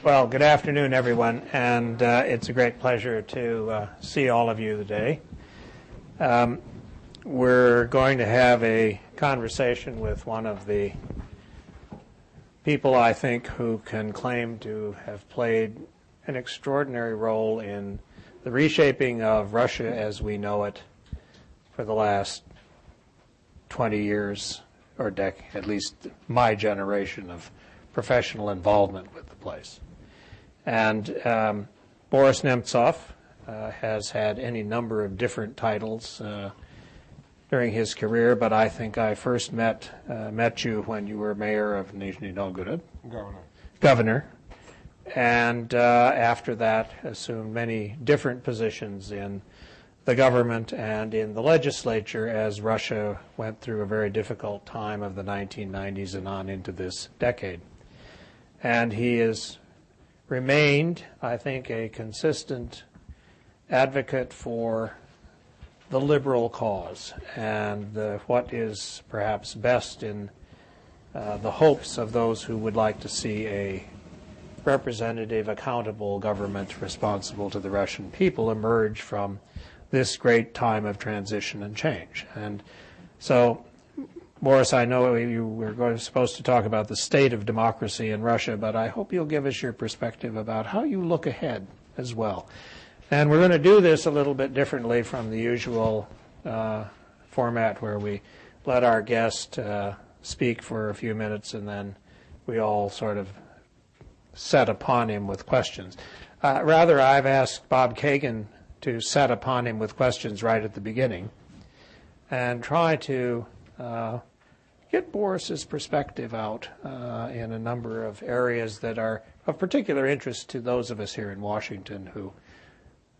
Well, good afternoon, everyone, and it's a great pleasure to see all of you today. We're going to have a conversation with one of the people, I think, who can claim to have played an extraordinary role in the reshaping of Russia as we know it for the last 20 years, or at least my generation of professional involvement with the place. And Boris Nemtsov has had any number of different titles during his career, but I think I first met you when you were mayor of Nizhny Novgorod. Governor. And after that assumed many different positions in the government and in the legislature as Russia went through a very difficult time of the 1990s and on into this decade. And he has remained, I think, a consistent advocate for the liberal cause and what is perhaps best in the hopes of those who would like to see a representative, accountable government responsible to the Russian people emerge from this great time of transition and change. And so, Boris, I know you were supposed to talk about the state of democracy in Russia, but I hope you'll give us your perspective about how you look ahead as well. And we're going to do this a little bit differently from the usual format where we let our guest speak for a few minutes and then we all sort of set upon him with questions. Rather, I've asked Bob Kagan to set upon him with questions right at the beginning and try to get Boris's perspective out in a number of areas that are of particular interest to those of us here in Washington who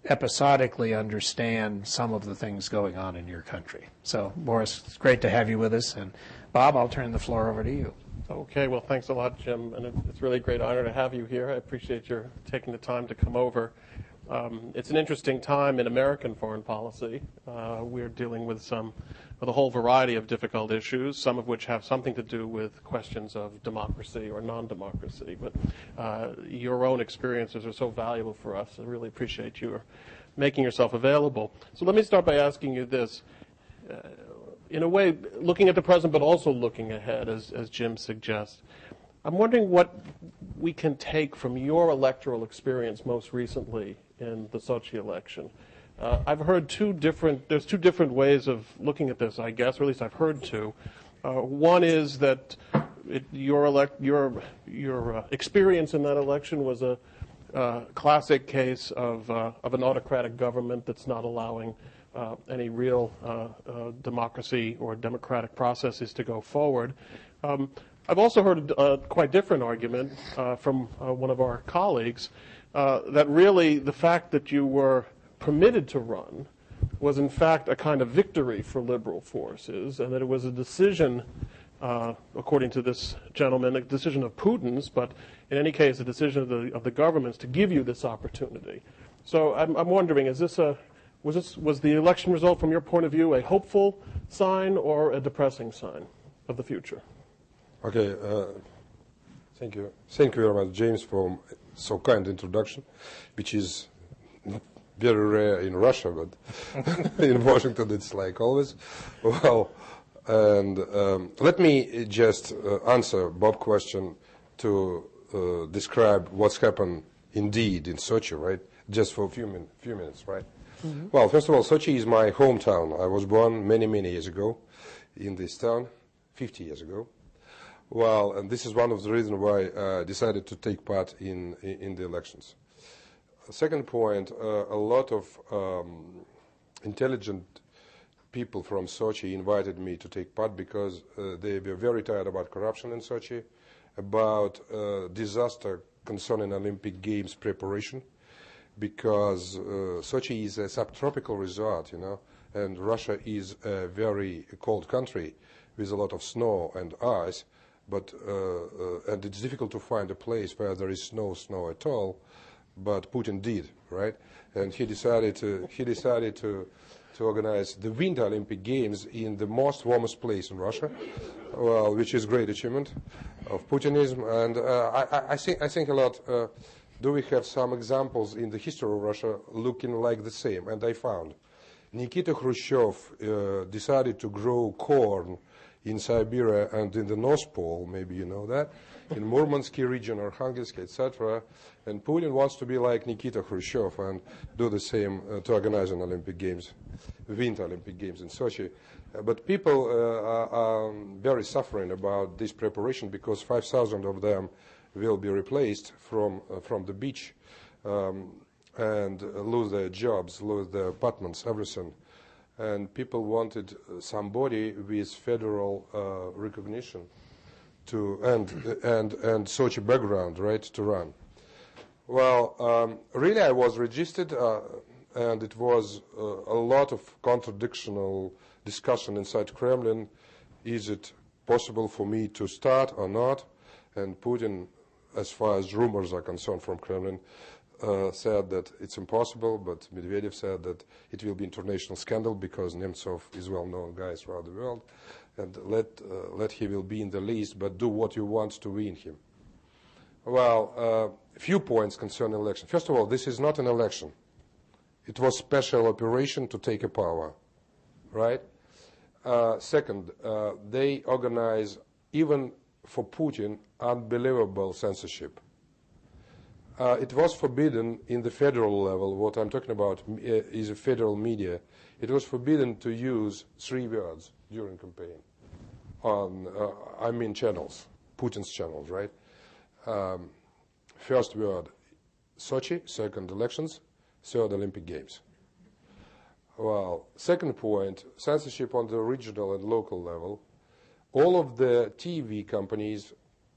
episodically understand some of the things going on in your country. So, Boris, it's great to have you with us. And, Bob, I'll turn the floor over to you. Okay, well, thanks a lot, Jim. And it's really a great honor to have you here. I appreciate your taking the time to come over. It's an interesting time in American foreign policy. We're dealing with a whole variety of difficult issues, some of which have something to do with questions of democracy or non-democracy. But your own experiences are so valuable for us. I really appreciate you making yourself available. So let me start by asking you this. In a way, looking at the present, but also looking ahead, as Jim suggests. I'm wondering what we can take from your electoral experience most recently in the Sochi election. I've heard there's two different ways of looking at this, I guess, or at least I've heard two. One is that your experience in that election was a classic case of an autocratic government that's not allowing any real democracy or democratic processes to go forward. I've also heard a quite different argument from one of our colleagues that really the fact that you were permitted to run was in fact a kind of victory for liberal forces, and that it was a decision, according to this gentleman, a decision of Putin's, but in any case a decision of the governments to give you this opportunity. So I'm wondering, was the election result from your point of view a hopeful sign or a depressing sign of the future? Okay, thank you. Thank you very much, James, for so kind introduction, which is not very rare in Russia, but in Washington it's like always. Well, and let me just answer Bob's question to describe what's happened indeed in Sochi, right? Just for a few minutes, right? Mm-hmm. Well, first of all, Sochi is my hometown. I was born many, many years ago in this town, 50 years ago. Well, and this is one of the reasons why I decided to take part in the elections. Second point, a lot of intelligent people from Sochi invited me to take part because they were very tired about corruption in Sochi, about disaster concerning Olympic Games preparation, because Sochi is a subtropical resort, and Russia is a very cold country with a lot of snow and ice, but and it's difficult to find a place where there is no snow at all. But Putin did, right? And he decided to to organize the Winter Olympic Games in the most warmest place in Russia, well, which is a great achievement of Putinism. And I think a lot, do we have some examples in the history of Russia looking like the same? And I found Nikita Khrushchev decided to grow corn in Siberia and in the North Pole, maybe you know that, in Murmansk region or Arkhangelsk, etc. And Putin wants to be like Nikita Khrushchev and do the same to organize an Olympic Games, Winter Olympic Games in Sochi. But people are very suffering about this preparation because 5,000 of them will be replaced from the beach and lose their jobs, lose their apartments, everything. And people wanted somebody with federal recognition to and Sochi background, right, to run. Well, really, I was registered, and it was a lot of contradictional discussion inside Kremlin. Is it possible for me to start or not? And Putin, as far as rumors are concerned from Kremlin, said that it's impossible, but Medvedev said that it will be international scandal because Nemtsov is well-known guy throughout the world, and let he will be in the list, but do what you want to win him. Well, a few points concerning election. First of all, this is not an election. It was special operation to take a power, right? Second, they organize, even for Putin, unbelievable censorship. It was forbidden in the federal level. What I'm talking about is a federal media. It was forbidden to use 3 words during campaign on, I mean channels, Putin's channels, right? First word, Sochi. Second, elections. Third, Olympic Games. Well, second point, censorship on the regional and local level. All of the TV companies,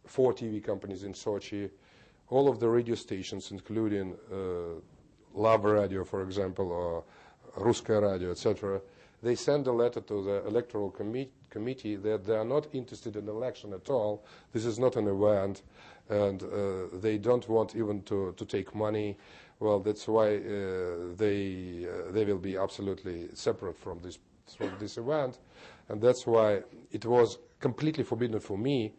4 TV companies in Sochi, all of the radio stations, including Love Radio, for example, or Ruskaya Radio, etc., they send a letter to the electoral committee that they are not interested in election at all. This is not an event, and they don't want even to take money. Well, that's why they will be absolutely separate from this event, and that's why it was completely forbidden for me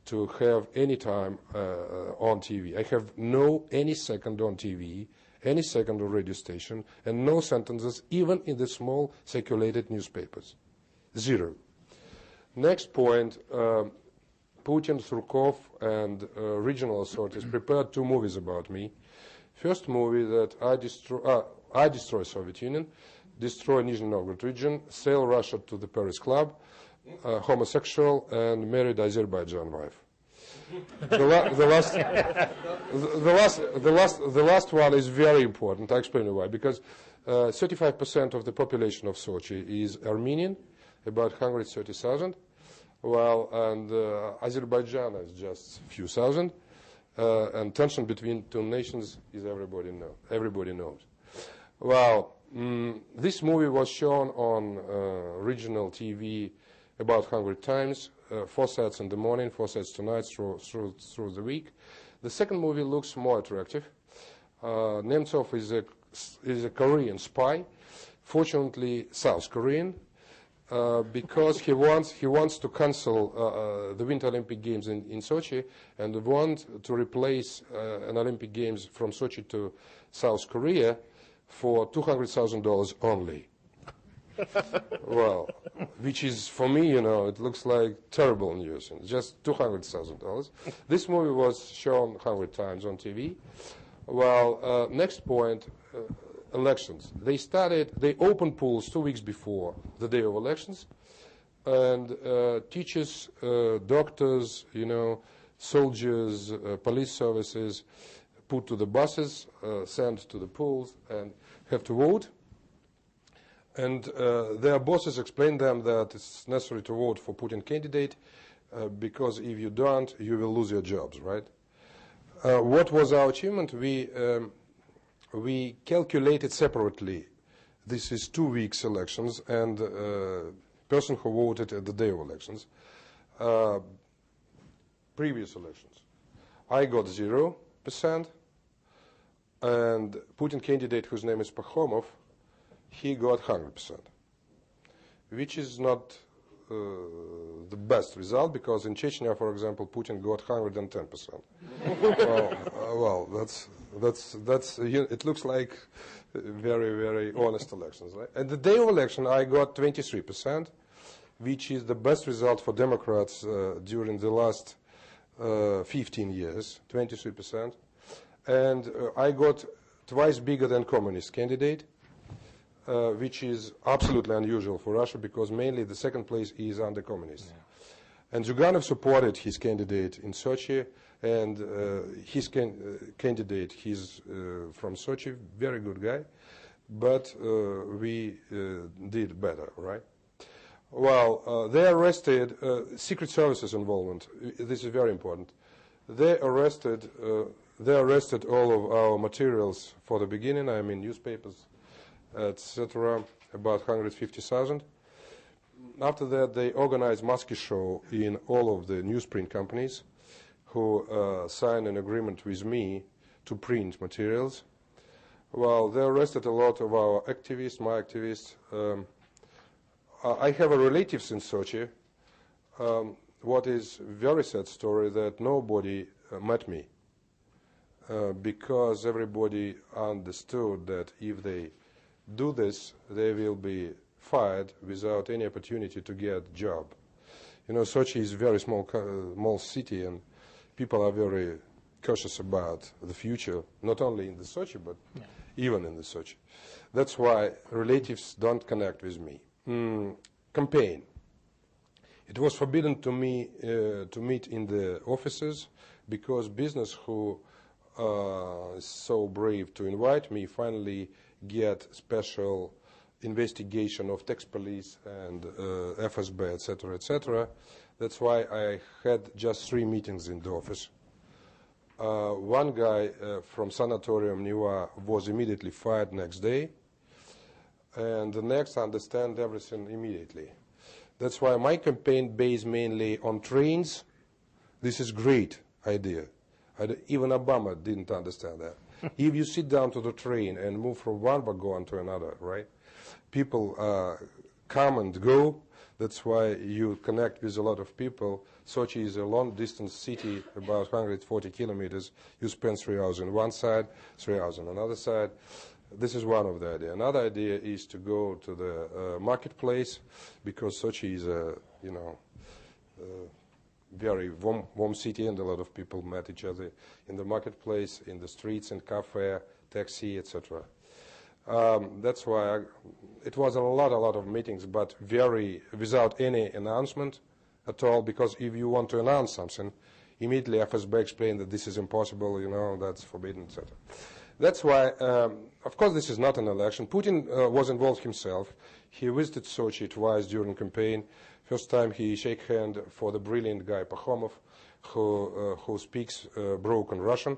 to have any time on TV. I have any second on TV, any second on radio station, and no sentences even in the small circulated newspapers. 0. Next point, Putin, Surkov, and regional authorities prepared 2 movies about me. First movie that I destroy Soviet Union, destroy Nizhny Novgorod region, sell Russia to the Paris Club, homosexual, and married Azerbaijan wife. The last one is very important. I explain why. Because 35% of the population of Sochi is Armenian, about 130,000. Well, and Azerbaijan is just a few thousand. And tension between 2 nations is everybody knows. Well, this movie was shown on regional TV about 100 times, 4 sets in the morning, 4 sets tonight through the week. The second movie looks more attractive. Nemtsov is a Korean spy, fortunately South Korean, because he wants to cancel the Winter Olympic Games in Sochi and want to replace an Olympic Games from Sochi to South Korea for $200,000 only. Well, which is, for me, it looks like terrible news. Just $200,000. This movie was shown 100 times on TV. Well, next point, elections. They opened polls 2 weeks before the day of elections, and teachers, doctors, soldiers, police services put to the buses, sent to the polls, and have to vote. And their bosses explained them that it's necessary to vote for Putin candidate because if you don't, you will lose your jobs, right? What was our achievement? We calculated separately. This is 2 weeks elections and person who voted at the day of elections. Previous elections. I got 0%, and Putin candidate, whose name is Pakhomov, he got 100%, which is not the best result, because in Chechnya, for example, Putin got 110%. Well, it looks like very, very honest elections, right? And the day of election, I got 23%, which is the best result for Democrats during the last 15 years, 23%. And I got twice bigger than communist candidate, which is absolutely unusual for Russia, because mainly the second place is under communists. Yeah. And Zyuganov supported his candidate in Sochi, and his candidate, he's from Sochi, very good guy, but we did better, right? Well, they arrested Secret Services involvement. This is very important. They arrested all of our materials for the beginning, I mean newspapers, etc., about 150,000. After that, they organized Musky show in all of the newsprint companies who signed an agreement with me to print materials. Well, they arrested a lot of our activists, my activists. I have a relatives in Sochi. What is very sad story that nobody met me because everybody understood that if they do this, they will be fired without any opportunity to get a job. You know, Sochi is a very small city, and people are very cautious about the future, not only in the Sochi, but even in the Sochi. That's why relatives don't connect with me. Campaign. It was forbidden to me to meet in the offices, because business who is so brave to invite me finally get special investigation of tax police and FSB, etc., etc. That's why I had just 3 meetings in the office. One guy from Sanatorium Niva was immediately fired next day, and the next understand everything immediately. That's why my campaign based mainly on trains. This is great idea. Even Obama didn't understand that. If you sit down to the train and move from one wagon to another, right? People come and go. That's why you connect with a lot of people. Sochi is a long-distance city, about 140 kilometers. You spend 3 hours on one side, 3 hours on another side. This is one of the ideas. Another idea is to go to the marketplace, because Sochi is a, very warm city, and a lot of people met each other in the marketplace, in the streets, in cafe, taxi, etc. That's why it was a lot of meetings, but without any announcement at all, because if you want to announce something, immediately FSB explained that this is impossible, that's forbidden, etc. That's why, of course, this is not an election. Putin was involved himself. He visited Sochi twice during campaign. First time he shake hand for the brilliant guy Pakhomov, who speaks broken Russian.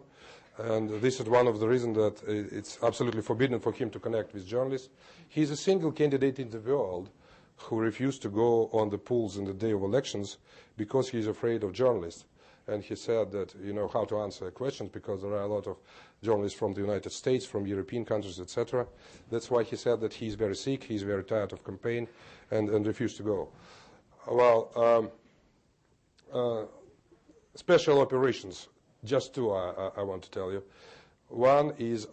And this is one of the reasons that it's absolutely forbidden for him to connect with journalists. He's a single candidate in the world who refused to go on the polls in the day of elections because he's afraid of journalists. And he said that, how to answer questions, because there are a lot of journalists from the United States, from European countries, etc. That's why he said that he's very sick, he's very tired of campaign, and refused to go. Well, special operations, just 2 I want to tell you. One is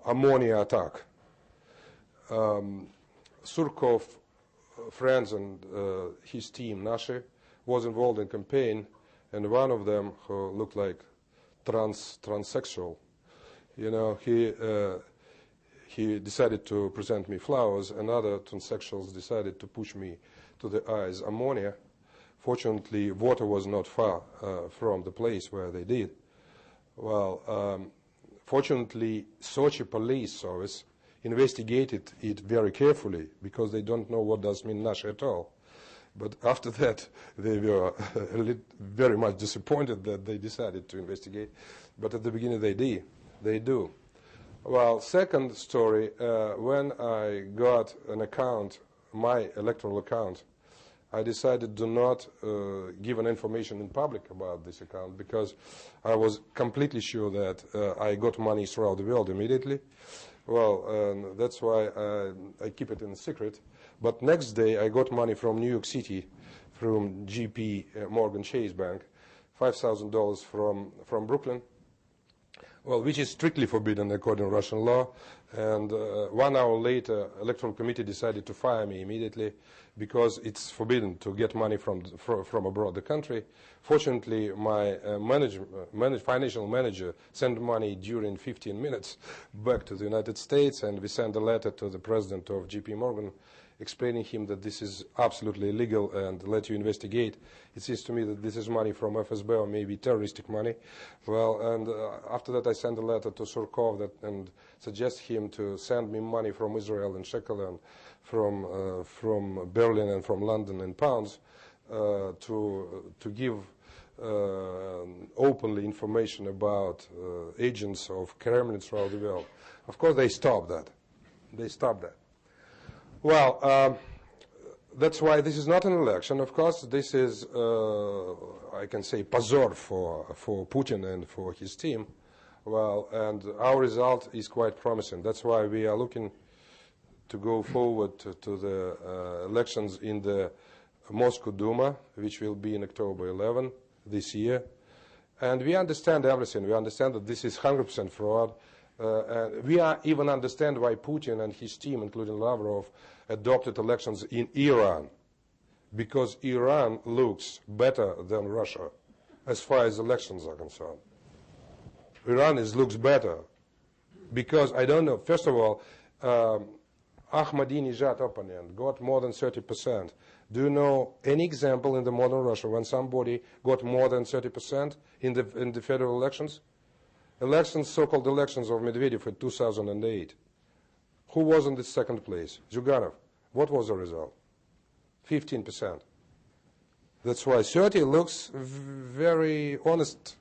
ammonia attack. Surkov, friends, and his team, Nashi, was involved in campaign. And one of them, who looked like transsexual, he decided to present me flowers. Another transsexuals decided to push me to the eyes ammonia. Fortunately, water was not far from the place where they did. Well, fortunately, Sochi police service investigated it very carefully, because they don't know what does mean Nash at all. But after that, they were very much disappointed that they decided to investigate. But at the beginning, they do. Well, second story, when I got an account, my electoral account, I decided to not give an information in public about this account, because I was completely sure that I got money throughout the world immediately. Well, that's why I keep it in secret. But next day I got money from New York City, from JP Morgan Chase Bank, $5,000 from Brooklyn, well, which is strictly forbidden according to Russian law. And 1 hour later, Electoral Committee decided to fire me immediately because it's forbidden to get money from abroad the country. Fortunately, my financial manager sent money during 15 minutes back to the United States, and we sent a letter to the president of JP Morgan explaining him that this is absolutely illegal and let you investigate. It seems to me that this is money from FSB or maybe terroristic money. Well, and after that I sent a letter to Surkov and suggest him to send me money from Israel in shekel and from Berlin and from London in pounds to give openly information about agents of Kremlin throughout the world. Of course, they stopped that. They stopped that. Well, that's why this is not an election. Of course, this is, I can say, pozor for Putin and for his team. Well, and our result is quite promising. That's why we are looking to go forward to the elections in the Moscow Duma, which will be in October 11 this year. And we understand everything. We understand that this is 100% fraud. We even understand why Putin and his team, including Lavrov, adopted elections in Iran. Because Iran looks better than Russia as far as elections are concerned. Iran looks better. Because, I don't know, first of all, Ahmadinejad opponent got more than 30%. Do you know any example in the modern Russia when somebody got more than 30% in the federal elections? So-called elections of Medvedev in 2008. Who was in the second place? Zyuganov. What was the result? 15%. That's why 30 looks very honest.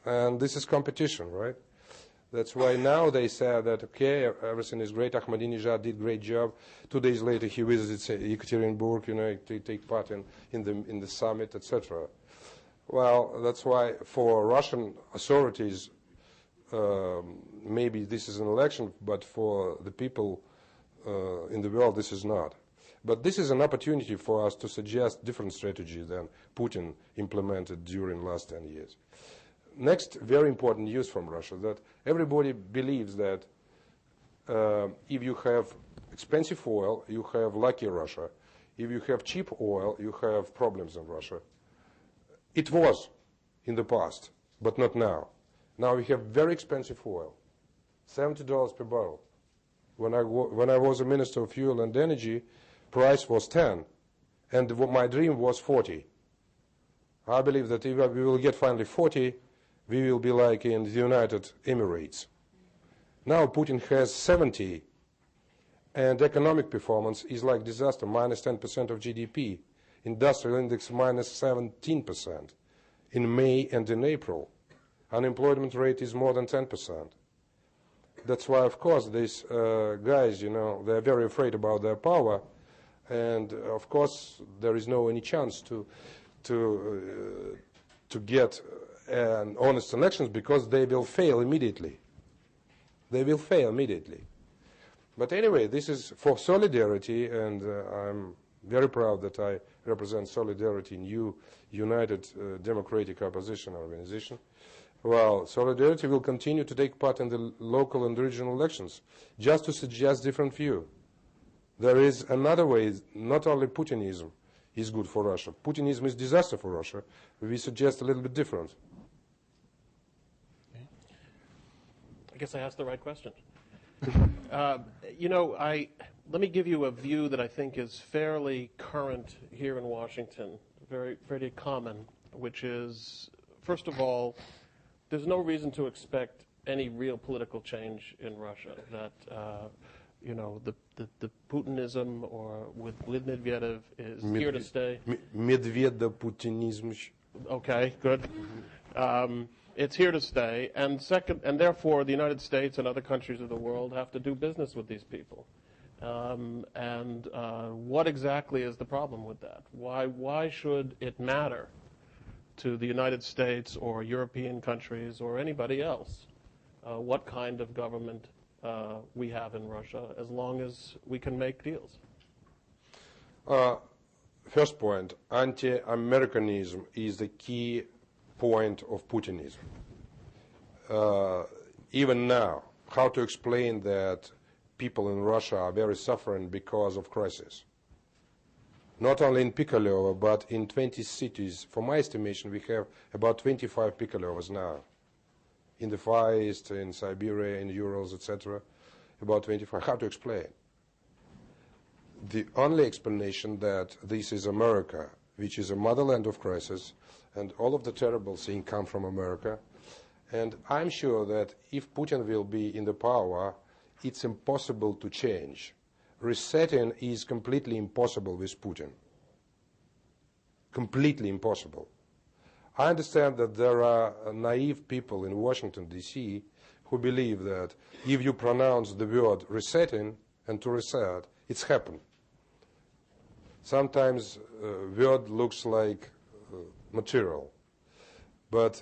And this is competition, right? That's why now they say that, okay, everything is great. Ahmadinejad did a great job. 2 days later, he visits Yekaterinburg, to take part in the summit, etc. Well, that's why for Russian authorities, maybe this is an election, but for the people in the world, this is not. But this is an opportunity for us to suggest different strategy than Putin implemented during the last 10 years. Next, very important news from Russia, that everybody believes that if you have expensive oil, you have lucky Russia. If you have cheap oil, you have problems in Russia. It was in the past, but not now. Now we have very expensive oil, $70 per barrel. When I was a Minister of Fuel and Energy, price was 10, and my dream was 40. I believe that if we will get finally 40, we will be like in the United Emirates. Now Putin has 70, and economic performance is like disaster, minus 10% of GDP. Industrial index minus 17% in May and in April. Unemployment rate is more than 10%. That's why, of course, these guys, they're very afraid about their power, and of course, there is no any chance to get an honest elections because they will fail immediately. They will fail immediately. But anyway, this is for solidarity, and I'm very proud that I represent Solidarity, new United Democratic Opposition Organization. Well, Solidarity will continue to take part in the local and regional elections, just to suggest different view. There is another way, not only Putinism is good for Russia. Putinism is disaster for Russia. We suggest a little bit different. Okay. I guess I asked the right question. Let me give you a view that I think is fairly current here in Washington, very, very common, which is, first of all, there's no reason to expect any real political change in Russia. That the Putinism or with Medvedev is here to stay. Medvedev-Putinism. Okay, good. It's here to stay, and therefore the United States and other countries of the world have to do business with these people. What exactly is the problem with that? Why should it matter to the United States or European countries or anybody else what kind of government we have in Russia, as long as we can make deals? First point, anti-Americanism is the key point of Putinism. Even now, how to explain that people in Russia are very suffering because of crisis? Not only in Pikolova, but in 20 cities. For my estimation, we have about 25 Pikolovas now. In the Far East, in Siberia, in Urals, etc. About 25. How to explain? The only explanation that this is America, which is a motherland of crisis, and all of the terrible things come from America. And I'm sure that if Putin will be in the power, it's impossible to change. Resetting is completely impossible with Putin. Completely impossible. I understand that there are naive people in Washington, D.C. who believe that if you pronounce the word resetting and to reset, it's happened. Sometimes word looks like material. But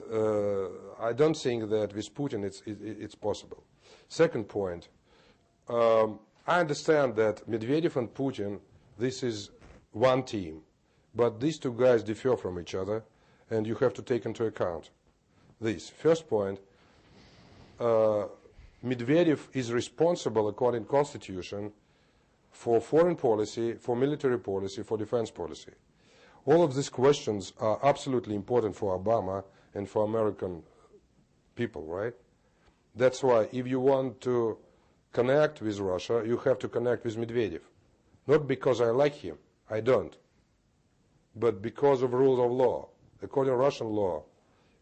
I don't think that with Putin it's possible. Second point, I understand that Medvedev and Putin, this is one team, but these two guys differ from each other, and you have to take into account this. First point, Medvedev is responsible, according to Constitution, for foreign policy, for military policy, for defense policy. All of these questions are absolutely important for Obama and for American people, right? That's why if you want to connect with Russia, you have to connect with Medvedev. Not because I like him, I don't, but because of rules of law. According to Russian law,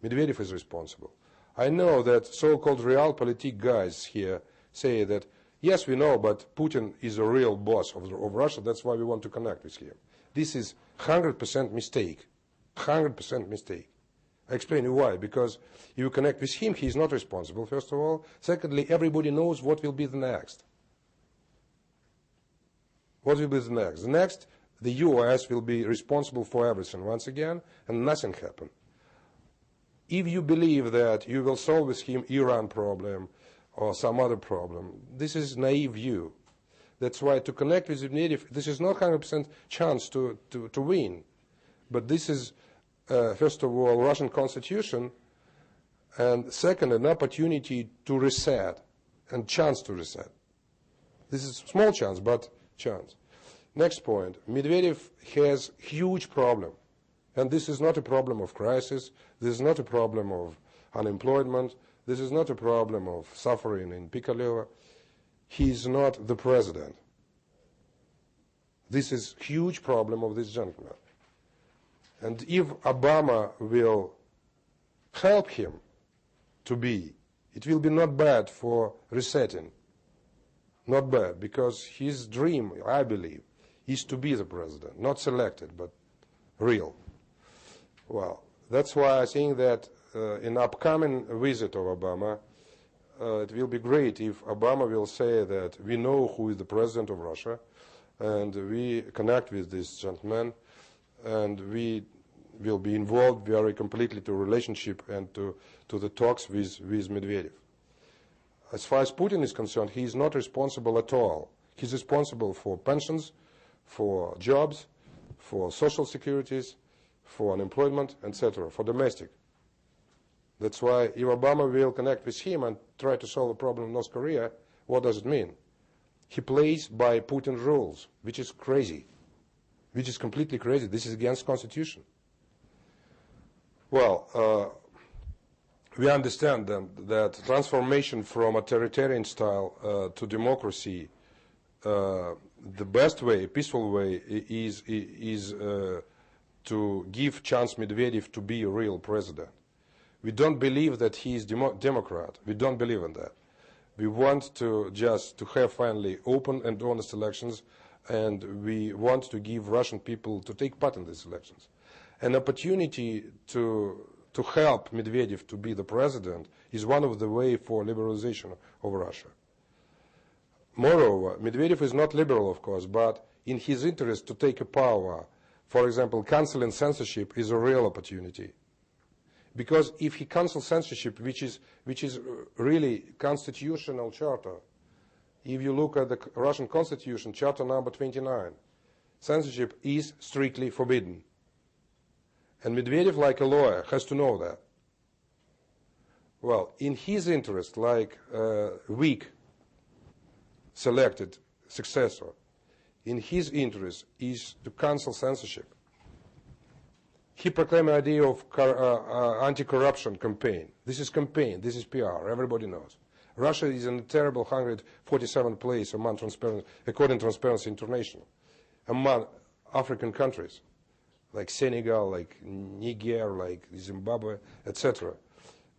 Medvedev is responsible. I know that so-called realpolitik guys here say that, yes, we know, but Putin is a real boss of Russia, that's why we want to connect with him. This is 100% mistake. 100% mistake. I explain you why. Because if you connect with him, he is not responsible, first of all. Secondly, everybody knows what will be the next. What will be the next? The next, the U.S. will be responsible for everything once again, and nothing happen. If you believe that you will solve with him Iran problem or some other problem, this is naive view. That's why to connect with Medvedev, this is not 100% chance to win. But this is, first of all, Russian constitution, and second, an opportunity to reset, and chance to reset. This is small chance, but chance. Next point, Medvedev has huge problem. And this is not a problem of crisis, this is not a problem of unemployment, this is not a problem of suffering in Pikolova. He is not the president. This is a huge problem of this gentleman. And if Obama will help him to be, it will be not bad for resetting. Not bad, because his dream, I believe, is to be the president. Not selected, but real. Well, that's why I think that in upcoming visit of Obama, it will be great if Obama will say that we know who is the president of Russia, and we connect with this gentleman, and we will be involved very completely to relationship and to the talks with Medvedev. As far as Putin is concerned, he is not responsible at all. He's responsible for pensions, for jobs, for social securities, for unemployment, etc., for domestic. That's why if Obama will connect with him and try to solve the problem in North Korea, what does it mean? He plays by Putin's rules, which is crazy, which is completely crazy. This is against Constitution. Well, we understand then that transformation from authoritarian style to democracy, the best way, peaceful way, is to give chance Medvedev to be a real president. We don't believe that he is Democrat. We don't believe in that. We want to just to have finally open and honest elections, and we want to give Russian people to take part in these elections. An opportunity to help Medvedev to be the president is one of the ways for liberalization of Russia. Moreover, Medvedev is not liberal, of course, but in his interest to take a power, for example, canceling censorship is a real opportunity. Because if he cancels censorship, which is really constitutional charter, If you look at the Russian Constitution, Charter number 29, censorship is strictly forbidden. And Medvedev, like a lawyer, has to know that. Well, in his interest, like a weak selected successor, in his interest is to cancel censorship. He proclaimed the idea of anti-corruption campaign. This is campaign, this is PR, everybody knows. Russia is in a terrible 147th place according to Transparency International, among African countries, like Senegal, like Niger, like Zimbabwe, etc.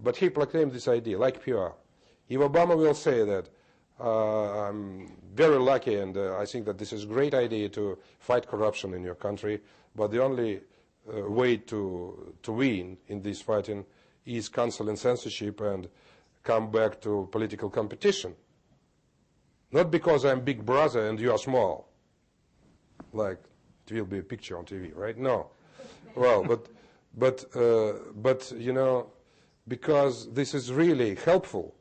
But he proclaimed this idea, like PR. If Obama will say that, I'm very lucky and I think that this is a great idea to fight corruption in your country, but the only way to win in this fighting is canceling censorship and come back to political competition. Not because I'm big brother and you are small, like it will be a picture on TV, right? No. Well, but you know, because this is really helpful.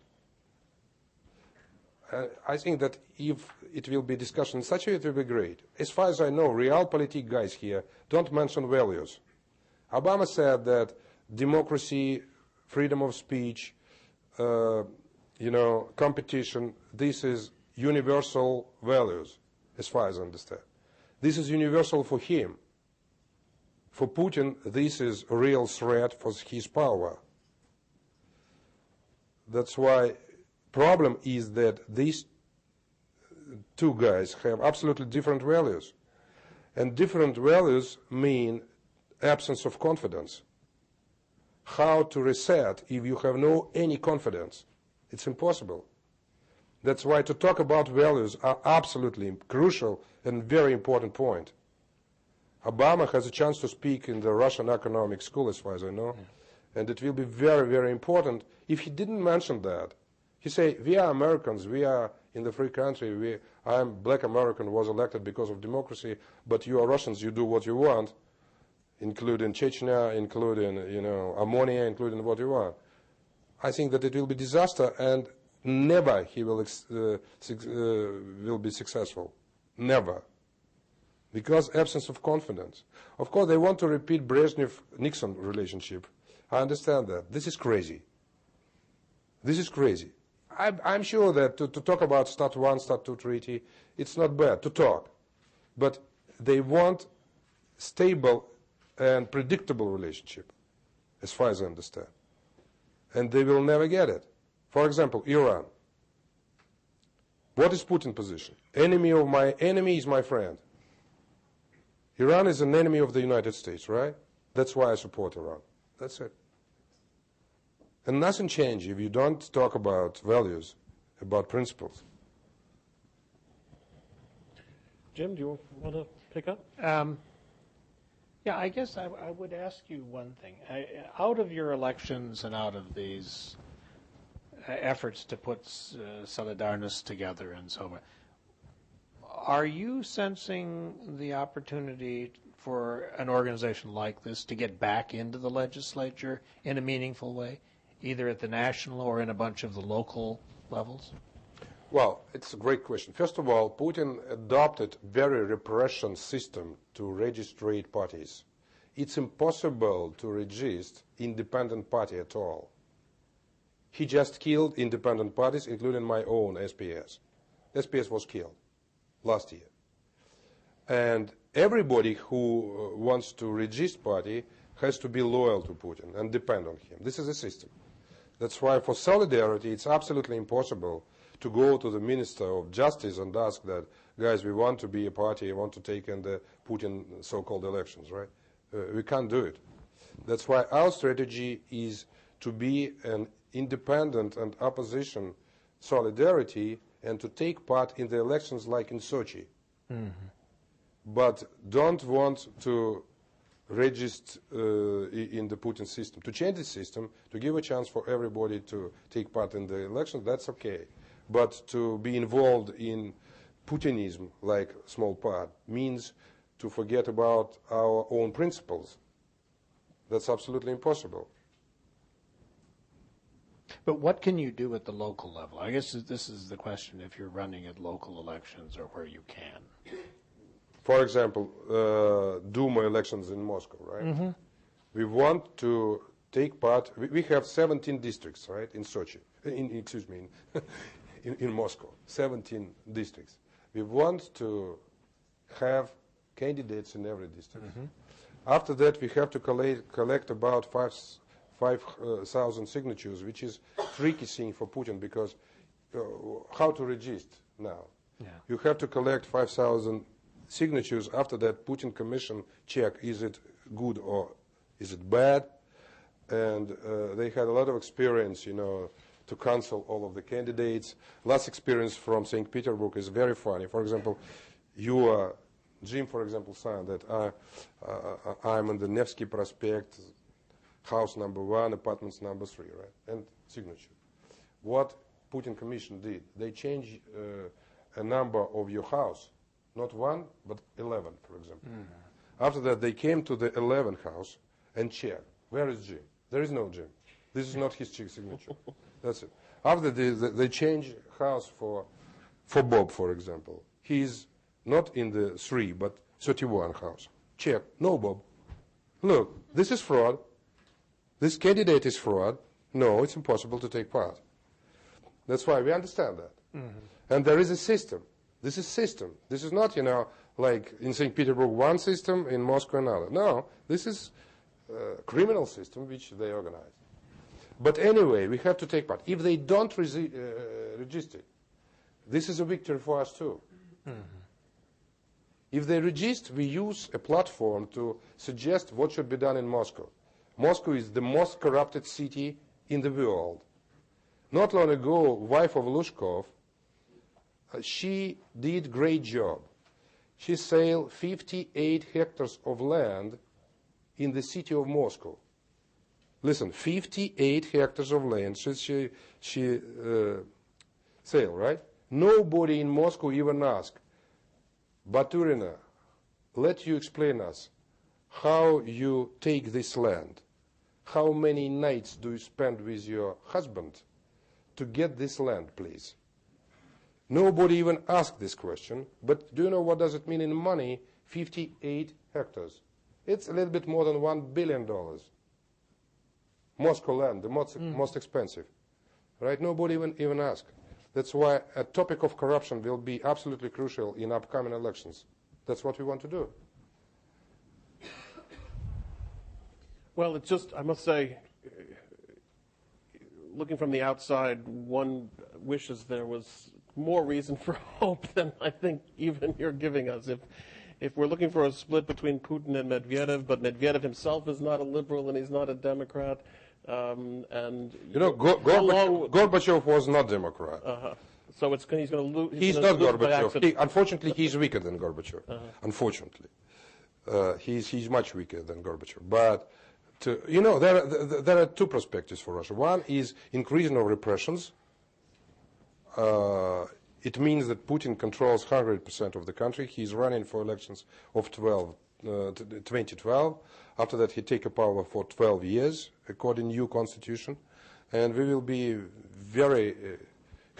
I think that if it will be discussion in such a way, it will be great. As far as I know, realpolitik guys here don't mention values. Obama said that democracy, freedom of speech, you know, competition, this is universal values, as far as I understand. This is universal for him. For Putin, this is a real threat for his power. That's why problem is that these two guys have absolutely different values. And different values mean absence of confidence. How to reset if you have no any confidence? It's impossible. That's why to talk about values are absolutely crucial and very important point. Obama has a chance to speak in the Russian economic school, as far as I know, and it will be very, very important. If he didn't mention that, he say, we are Americans, we are in the free country, I'm black American, was elected because of democracy, but you are Russians, you do what you want, including Chechnya, including, you know, ammonia, including what you want. I think that it will be disaster and never he will be successful. Never. Because absence of confidence. Of course, they want to repeat Brezhnev-Nixon relationship. I understand that. This is crazy. This is crazy. I'm sure that to talk about Start 1, Start 2 treaty, it's not bad to talk. But they want stable and predictable relationship, as far as I understand. And they will never get it. For example, Iran. What is Putin's position? Enemy of my enemy is my friend. Iran is an enemy of the United States, right? That's why I support Iran. That's it. And nothing changes if you don't talk about values, about principles. Jim, do you want to pick up? Yeah, I guess I would ask you one thing. Out of your elections and out of these efforts to put Solidarność together and so on, are you sensing the opportunity for an organization like this to get back into the legislature in a meaningful way, either at the national or in a bunch of the local levels? Well, it's a great question. First of all, Putin adopted very repression system to register parties. It's impossible to register independent party at all. He just killed independent parties, including my own SPS. SPS was killed last year. And everybody who wants to register party has to be loyal to Putin and depend on him. This is a system. That's why for solidarity, it's absolutely impossible to go to the Minister of Justice and ask that, guys, we want to be a party, we want to take in the Putin so-called elections, right? We can't do it. That's why our strategy is to be an independent and opposition solidarity and to take part in the elections like in Sochi. Mm-hmm. But don't want to register in the Putin system. To change the system, to give a chance for everybody to take part in the elections, that's okay. But to be involved in Putinism, like small part, means to forget about our own principles. That's absolutely impossible. But what can you do at the local level? I guess this is the question if you're running at local elections or where you can. For example, Duma elections in Moscow, right? Mm-hmm. We want to take part. We have 17 districts, right, in Sochi. In Moscow, 17 districts. We want to have candidates in every district. Mm-hmm. After that, we have to collect about 5,000 signatures, which is tricky thing for Putin because how to register now? Yeah. You have to collect 5,000 signatures. After that, Putin Commission check is it good or is it bad, and they had a lot of experience, to cancel all of the candidates. Last experience from St. Petersburg is very funny. For example, Jim, for example, signed that I'm on the Nevsky Prospect, house number 1, apartments number 3, right? And signature. What Putin Commission did, they changed a number of your house, not 1, but 11, for example. Mm-hmm. After that, they came to the 11th house and checked, where is Jim? There is no Jim. This is not his signature. That's it. After they changed house for Bob, for example. He's not in the 3, but 31 house. Check. No, Bob. Look, this is fraud. This candidate is fraud. No, it's impossible to take part. That's why we understand that. Mm-hmm. And there is a system. This is system. This is not, like in St. Petersburg, one system, in Moscow another. No, this is a criminal system which they organize. But anyway, we have to take part. If they don't register, this is a victory for us too. Mm-hmm. If they register, we use a platform to suggest what should be done in Moscow. Moscow is the most corrupted city in the world. Not long ago, wife of Lushkov, she did great job. She sold 58 hectares of land in the city of Moscow. Listen, 58 hectares of land she sold, right? Nobody in Moscow even asked, Baturina, let you explain us how you take this land. How many nights do you spend with your husband to get this land, please? Nobody even asked this question, but do you know what does it mean in money? 58 hectares. It's a little bit more than $1 billion. Moscow land, the most expensive. Right? Nobody even asked. That's why a topic of corruption will be absolutely crucial in upcoming elections. That's what we want to do. Well, it's just, I must say, looking from the outside, one wishes there was more reason for hope than I think even you're giving us. If we're looking for a split between Putin and Medvedev, but Medvedev himself is not a liberal and he's not a Democrat, and Gorbachev was not Democrat. So he's going to lose. He's not Gorbachev. Unfortunately, he's weaker than Gorbachev. Unfortunately, he's much weaker than Gorbachev. But there are two perspectives for Russia. One is increasing of repressions. It means that Putin controls 100% of the country. He's running for elections of 2012. After that, he take power for 12 years, according to new constitution. And we will be very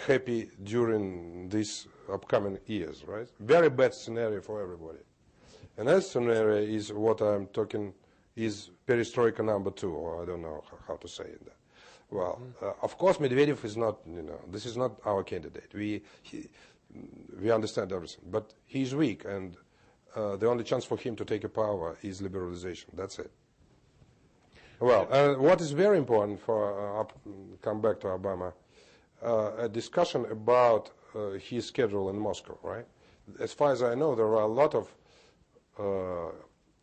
happy during these upcoming years, right? Very bad scenario for everybody. Another scenario is what I'm talking is perestroika number 2, or I don't know how to say it. Well, of course, Medvedev is not, this is not our candidate. We understand everything. But he's weak, and the only chance for him to take a power is liberalization. That's it. Well, what is very important for, come back to Obama, a discussion about his schedule in Moscow, right? As far as I know, there are a lot of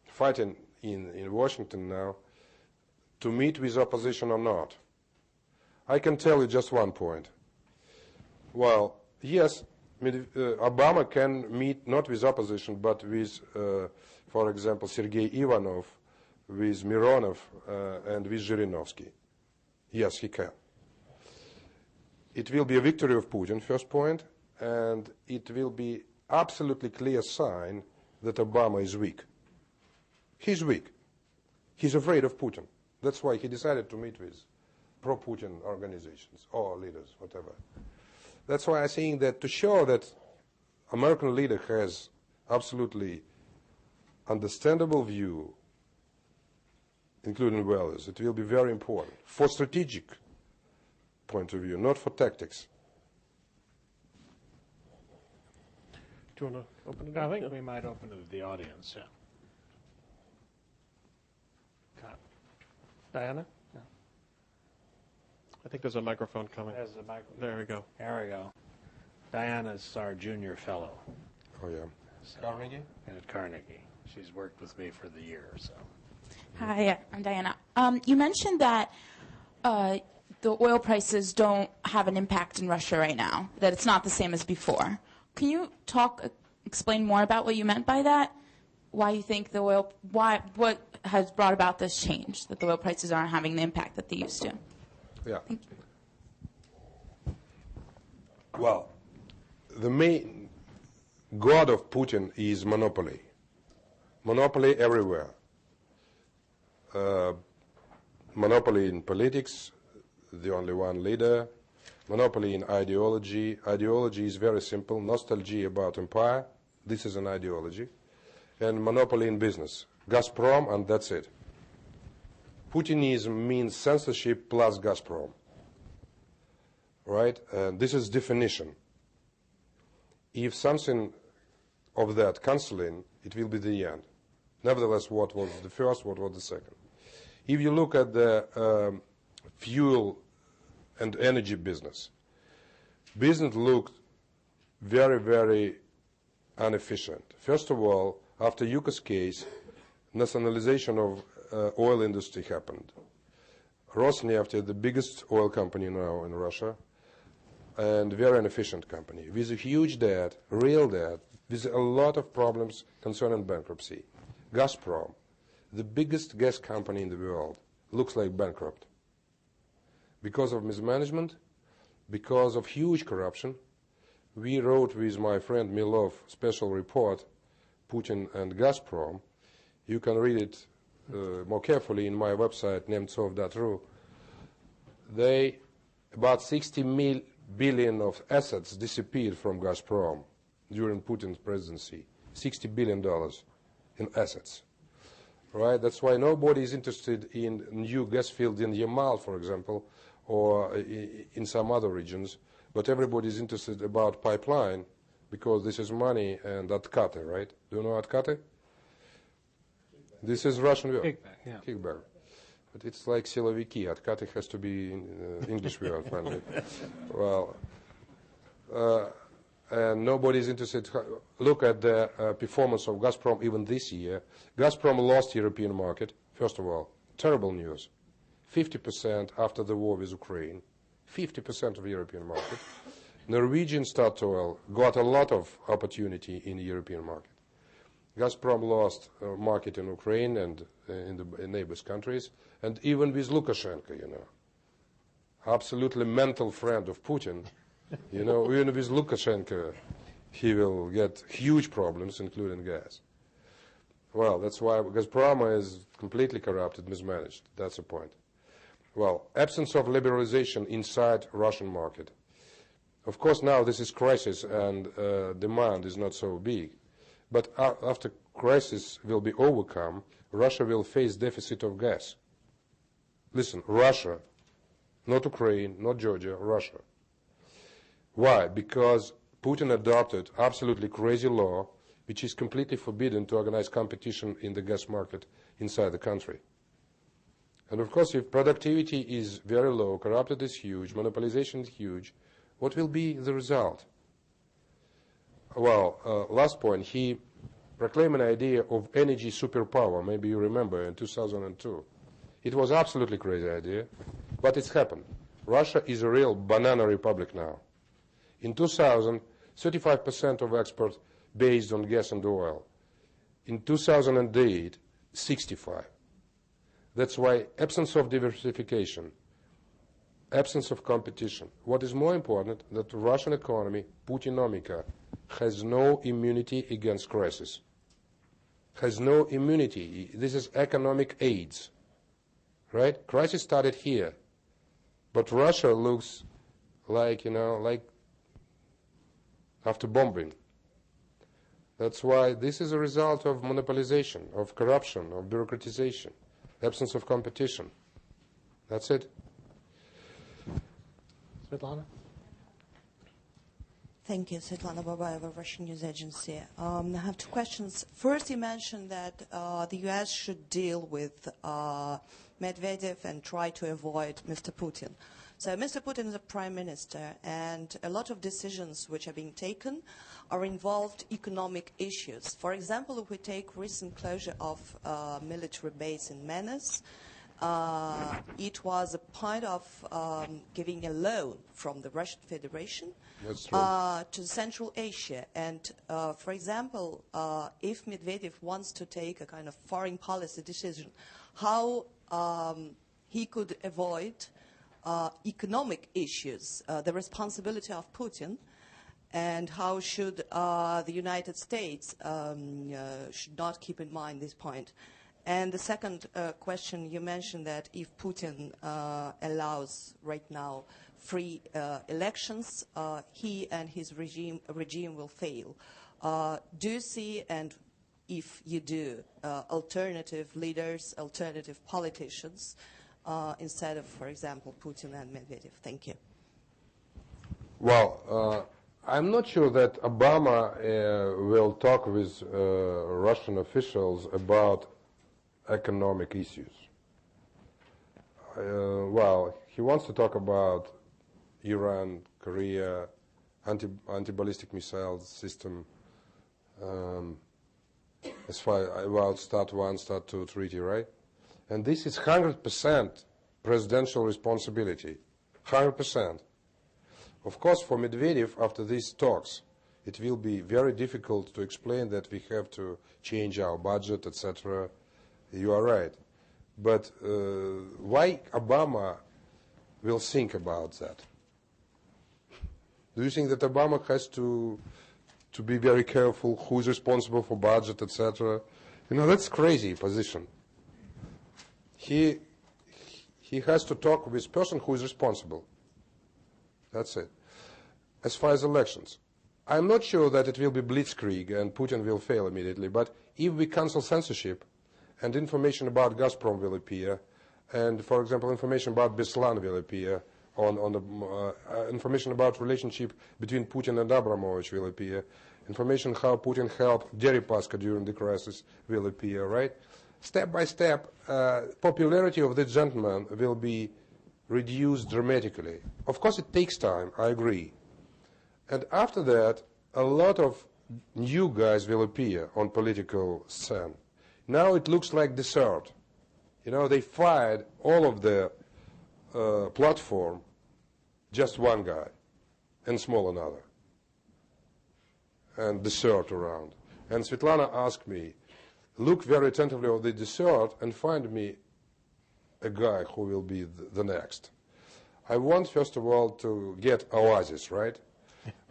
fighting in Washington now to meet with opposition or not. I can tell you just one point. Well, yes, Obama can meet not with opposition, but with, for example, Sergei Ivanov, with Mironov, and with Zhirinovsky. Yes, he can. It will be a victory of Putin, first point, and it will be absolutely clear sign that Obama is weak. He's weak. He's afraid of Putin. That's why he decided to meet with pro-Putin organizations or leaders, whatever. That's why I think that to show that American leader has absolutely understandable view, including values, it will be very important for strategic point of view, not for tactics. Do you want to open it I up? think we might open it to the audience, yeah. Diana? No. I think there's a microphone coming. There's the microphone. There we go. There we go. Diana's our junior fellow. Oh, yeah. Carnegie? At Carnegie. She's worked with me for the year, so. Hi, I'm Diana. You mentioned that the oil prices don't have an impact in Russia right now, that it's not the same as before. Can you explain more about what you meant by that? Why you think what has brought about this change, that the oil prices aren't having the impact that they used to? Yeah. Thank you. Well, the main god of Putin is monopoly. Monopoly everywhere. Monopoly in politics, the only one leader. Monopoly in ideology. Ideology is very simple. Nostalgia about empire. This is an ideology. And monopoly in business. Gazprom, and that's it. Putinism means censorship plus Gazprom. Right? And this is definition. If something of that canceling, it will be the end. Nevertheless, what was the first, what was the second? If you look at the fuel and energy business looked very, very inefficient. First of all, after Yuka's case, nationalization of oil industry happened. Rosneft, the biggest oil company now in Russia, and very inefficient company, with a huge debt, real debt, with a lot of problems concerning bankruptcy. Gazprom, the biggest gas company in the world, looks like bankrupt. Because of mismanagement, because of huge corruption. We wrote with my friend Milov special report, Putin and Gazprom. You can read it more carefully in my website, nemtsov.ru. About 60 billion of assets disappeared from Gazprom during Putin's presidency. $60 billion in assets. Right? That's why nobody is interested in new gas field in Yamal, for example, or in some other regions. But everybody is interested about pipeline because this is money and Atkate, right? Do you know Atkate? This is Russian word. Kickback, yeah. Kickback. But it's like siloviki. Atkate has to be English word, finally. Well, and nobody is interested. Look at the performance of Gazprom even this year. Gazprom lost European market, first of all. Terrible news. 50% after the war with Ukraine. 50% of European market. Norwegian Statoil got a lot of opportunity in the European market. Gazprom lost market in Ukraine and in the neighbors countries, and even with Lukashenko, you know. Absolutely mental friend of Putin. You know, even with Lukashenko, he will get huge problems, including gas. Well, that's why Gazprom is completely corrupted, mismanaged. That's the point. Well, absence of liberalization inside Russian market. Of course, now this is crisis and demand is not so big. But after crisis will be overcome, Russia will face deficit of gas. Listen, Russia, not Ukraine, not Georgia, Russia. Why? Because Putin adopted absolutely crazy law which is completely forbidden to organize competition in the gas market inside the country. And of course, if productivity is very low, corruption is huge, monopolization is huge, what will be the result? Well, last point, he proclaimed an idea of energy superpower. Maybe you remember in 2002. It was absolutely crazy idea, but it's happened. Russia is a real banana republic now. In 2000, 35% of export based on gas and oil. In 2008, 65. That's why absence of diversification, absence of competition. What is more important, that the Russian economy, Putinomica, has no immunity against crisis. Has no immunity. This is economic AIDS. Right? Crisis started here. But Russia looks like, like after bombing. That's why this is a result of monopolization, of corruption, of bureaucratization, absence of competition. That's it. Svetlana? Thank you, Svetlana Babayeva, Russian News Agency. I have two questions. First, you mentioned that the U.S. should deal with Medvedev and try to avoid Mr. Putin. So Mr. Putin is a prime minister, and a lot of decisions which are being taken are involved economic issues. For example, if we take recent closure of military base in Menes, it was a point of giving a loan from the Russian Federation to Central Asia. And, for example, if Medvedev wants to take a kind of foreign policy decision, how he could avoid economic issues, the responsibility of Putin, and how should the United States should not keep in mind this point. And the second question, you mentioned that if Putin allows right now free elections, he and his regime will fail. Do you see, and if you do, alternative leaders, alternative politicians, instead of, for example, Putin and Medvedev? Thank you. Well, I'm not sure that Obama will talk with Russian officials about economic issues. Well, he wants to talk about Iran, Korea, anti-ballistic missile system, as far about START 1, START 2 treaty, right? And this is 100% presidential responsibility, 100%. Of course, for Medvedev, after these talks, it will be very difficult to explain that we have to change our budget, etc. You are right. But why Obama will think about that? Do you think that Obama has to be very careful who's responsible for budget, etc.? That's crazy position. He has to talk with person who is responsible. That's it. As far as elections, I'm not sure that it will be blitzkrieg and Putin will fail immediately, but if we cancel censorship and information about Gazprom will appear, and, for example, information about Beslan will appear, on the information about relationship between Putin and Abramovich will appear, information how Putin helped Deripaska during the crisis will appear, right? Step by step, popularity of this gentleman will be reduced dramatically. Of course, it takes time, I agree. And after that, a lot of new guys will appear on political scene. Now it looks like dessert. They fired all of the platform, just one guy, and small another, and dessert around. And Svetlana asked me, look very attentively at the dessert and find me a guy who will be the next. I want, first of all, to get Oasis, right?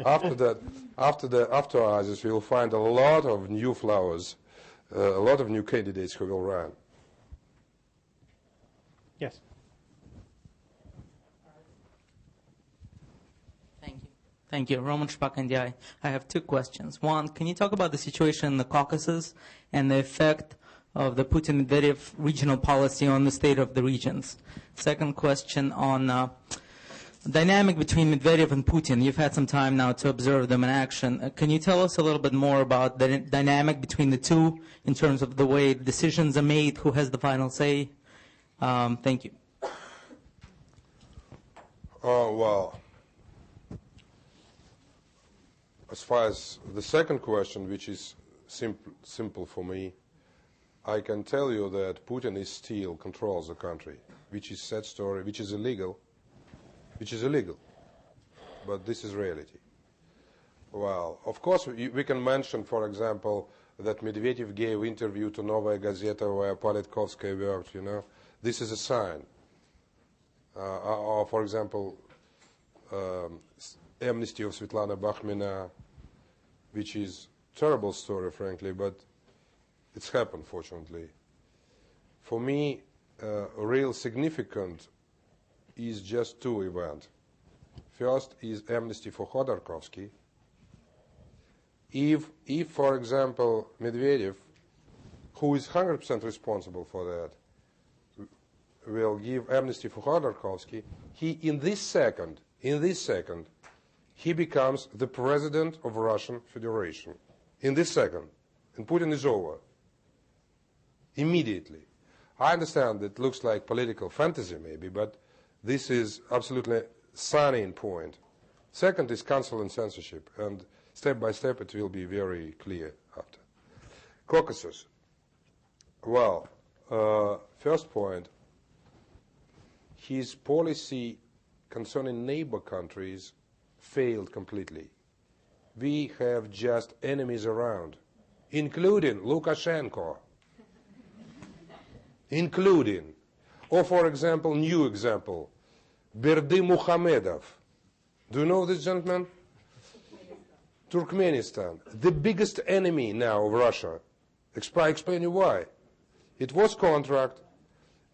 After that, after Oasis, we will find a lot of new flowers, a lot of new candidates who will run. Yes. Thank you. Roman Shpak, I have two questions. One, can you talk about the situation in the Caucasus and the effect of the Putin-Medvedev regional policy on the state of the regions? Second question on dynamic between Medvedev and Putin. You've had some time now to observe them in action. Can you tell us a little bit more about the dynamic between the two in terms of the way decisions are made, who has the final say? Thank you. Oh, well. As far as the second question, which is simple for me, I can tell you that Putin is still controls the country, which is sad story, which is illegal, but this is reality. Well, of course, we can mention, for example, that Medvedev gave interview to Novaya Gazeta where Politkovskaya worked, This is a sign. Or, for example, amnesty of Svetlana Bakhmina, which is terrible story, frankly, but it's happened, fortunately. For me, a real significant is just two events. First is amnesty for Khodorkovsky. If, for example, Medvedev, who is 100% responsible for that, will give amnesty for Khodorkovsky, he, in this second, he becomes the president of Russian Federation. In this second. And Putin is over. Immediately. I understand it looks like political fantasy maybe, but this is absolutely salient point. Second is cancel and censorship, and step by step it will be very clear after. Caucasus. Well, first point, his policy concerning neighbor countries failed completely. We have just enemies around, including Lukashenko. Including, or for example, new example, Berdimuhamedov. Do you know this gentleman? Turkmenistan, the biggest enemy now of Russia. I explain you why. It was contract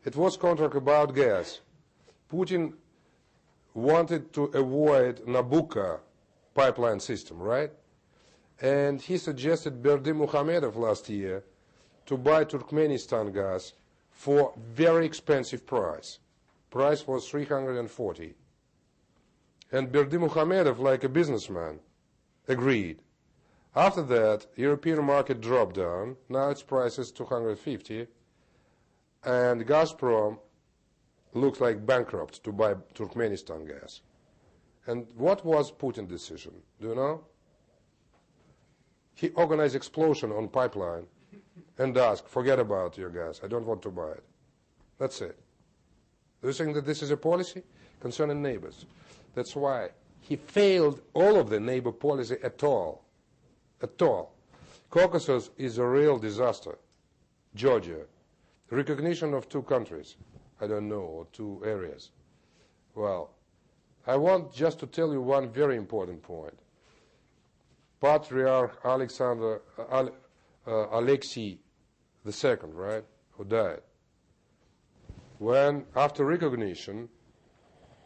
about gas. Putin wanted to avoid Nabucco pipeline system, right? And he suggested Berdimuhamedov last year to buy Turkmenistan gas for very expensive price. Price was 340. And Berdimuhamedov, like a businessman, agreed. After that, European market dropped down. Now its price is 250. And Gazprom looks like bankrupt to buy Turkmenistan gas. And what was Putin's decision? Do you know? He organized explosion on pipeline and asked, forget about your gas, I don't want to buy it. That's it. Do you think that this is a policy concerning neighbors? That's why he failed all of the neighbor policy at all. At all. Caucasus is a real disaster. Georgia. Recognition of two countries. I don't know, or two areas. Well, I want just to tell you one very important point. Patriarch Alexei II, right, who died. When, after recognition,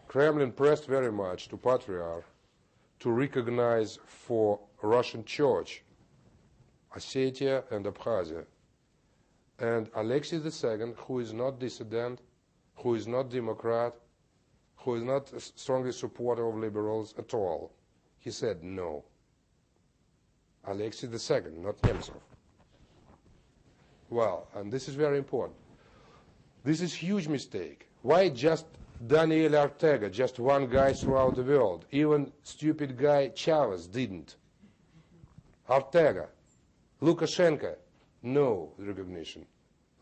Kremlin pressed very much to Patriarch to recognize for Russian Church Ossetia and Abkhazia. And Alexei II, who is not dissident, who is not Democrat, who is not a strongly supporter of liberals at all, he said no. Alexei II, not Nemtsov. Well, and this is very important. This is huge mistake. Why just Daniel Ortega, just one guy throughout the world? Even stupid guy Chavez didn't. Ortega, Lukashenko, no recognition.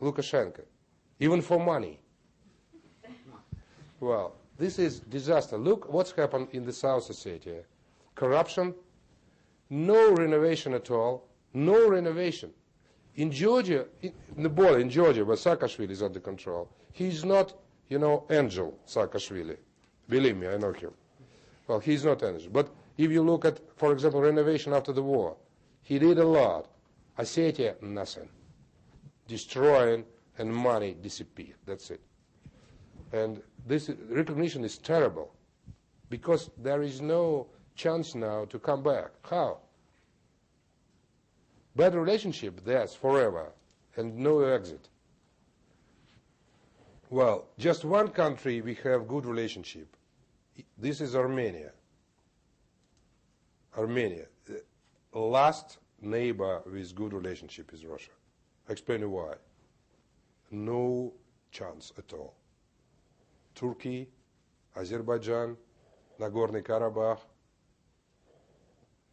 Lukashenko, even for money. Well, this is disaster. Look what's happened in the South Ossetia. Corruption, no renovation at all, no renovation. In Georgia, in the border in Georgia, where Saakashvili is under control, he's not, Angel Saakashvili. Believe me, I know him. Well, he's not Angel. But if you look at, for example, renovation after the war, he did a lot. Ossetia, nothing. Destroying and money disappeared. That's it. And this recognition is terrible because there is no chance now to come back. How? Bad relationship, yes, forever, and no exit. Well, just one country we have good relationship. This is Armenia. Armenia. Last neighbor with good relationship is Russia. I explain you why. No chance at all. Turkey, Azerbaijan, Nagorno-Karabakh,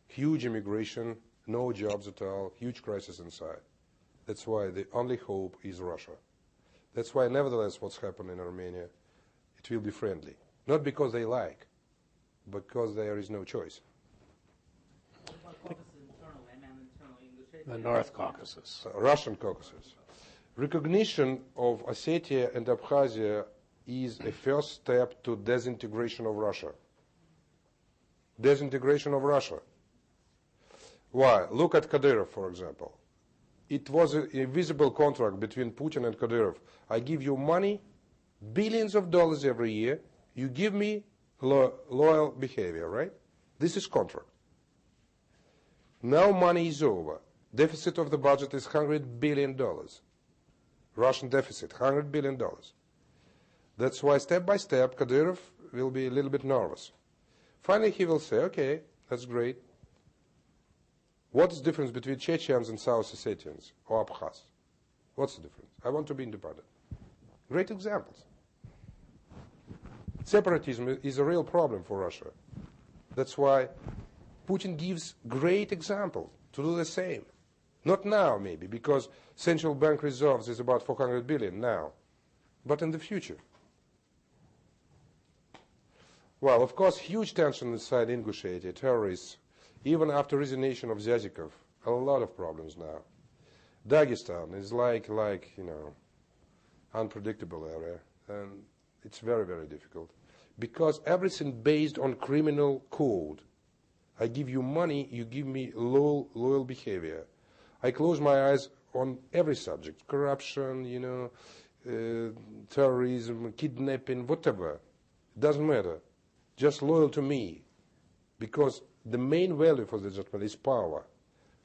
huge immigration, no jobs at all, huge crisis inside. That's why the only hope is Russia. That's why, nevertheless, what's happened in Armenia, it will be friendly. Not because they like, but because there is no choice. The North Caucasus. Russian Caucasus. Recognition of Ossetia and Abkhazia is a first step to disintegration of Russia. Disintegration of Russia. Why? Look at Kadyrov, for example. It was an invisible contract between Putin and Kadyrov. I give you money, billions of dollars every year, You give me loyal behavior, right? This is contract. Now money is over. Deficit of the budget is $100 billion. Russian deficit, $100 billion. That's why step by step Kadyrov will be a little bit nervous. Finally he will say, okay, that's great. What is the difference between Chechens and South Ossetians or Abkhaz? What's the difference? I want to be independent. Great examples. Separatism is a real problem for Russia. That's why Putin gives great example to do the same. Not now, maybe, because central bank reserves is about 400 billion now, but in the future. Well, of course, huge tension inside Ingushetia, terrorists, even after resignation of Zyazikov, a lot of problems now. Dagestan is like unpredictable area, and it's very, very difficult. Because everything based on criminal code. I give you money, you give me loyal behavior. I close my eyes on every subject, corruption, terrorism, kidnapping, whatever. It doesn't matter. Just loyal to me. Because the main value for the gentleman is power.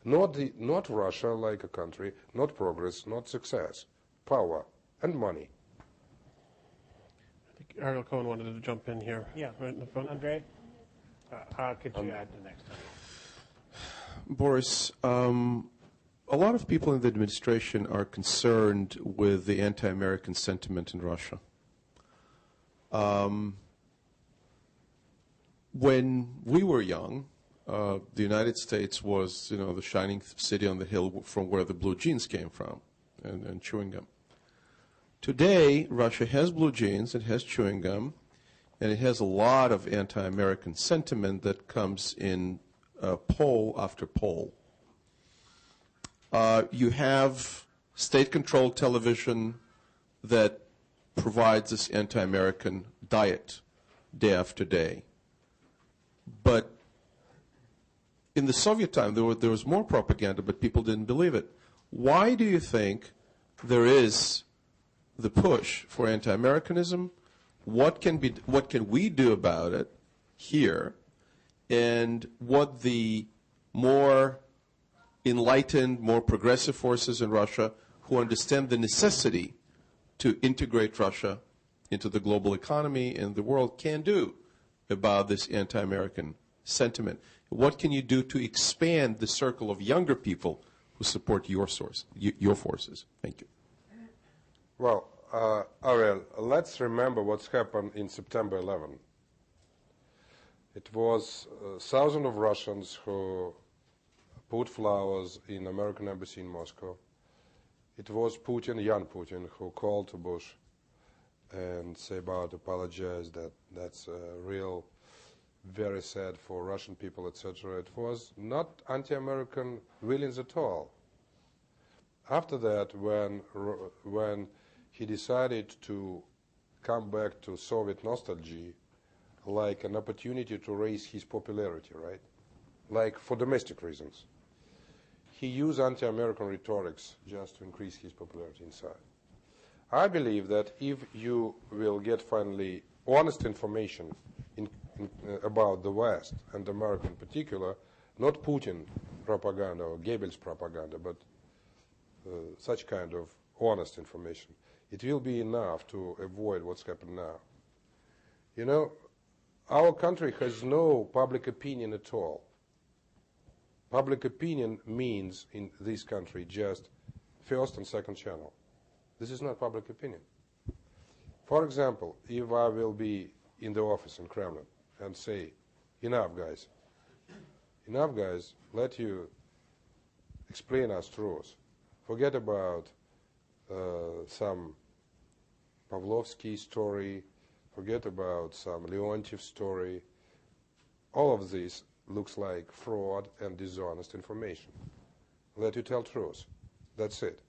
Not Russia like a country, not progress, not success. Power and money. I think Ariel Cohen wanted to jump in here. Yeah. Right in the front. Andrei, how could you add the next time? Boris, a lot of people in the administration are concerned with the anti-American sentiment in Russia. When we were young, the United States was, the shining city on the hill from where the blue jeans came from, and chewing gum. Today, Russia has blue jeans, it has chewing gum, and it has a lot of anti-American sentiment that comes in poll after poll. You have state-controlled television that provides this anti-American diet day after day. But in the Soviet time, there was more propaganda, but people didn't believe it. Why do you think there is the push for anti-Americanism? What can we do about it here? And what the more enlightened, more progressive forces in Russia who understand the necessity to integrate Russia into the global economy and the world can do about this anti-American sentiment? What can you do to expand the circle of younger people who support your forces? Thank you. Well, Ariel, let's remember what's happened in September 11. It was thousands of Russians who put flowers in American embassy in Moscow. It was Putin, young Putin, who called to Bush and say about apologize, that's real, very sad for Russian people, etc. It was not anti-American feelings at all. After that, when he decided to come back to Soviet nostalgia, like an opportunity to raise his popularity, right? Like for domestic reasons. He used anti-American rhetorics just to increase his popularity inside. I believe that if you will get finally honest information about the West and America in particular, not Putin propaganda or Goebbels propaganda, but such kind of honest information, it will be enough to avoid what's happened now. You know, our country has no public opinion at all. Public opinion means in this country just first and second channel. This is not public opinion. For example, if I will be in the office in Kremlin and say, enough guys, let you explain us truth. Forget about some Pavlovsky story, forget about some Leontiev story. All of this looks like fraud and dishonest information. Let you tell truth. That's it.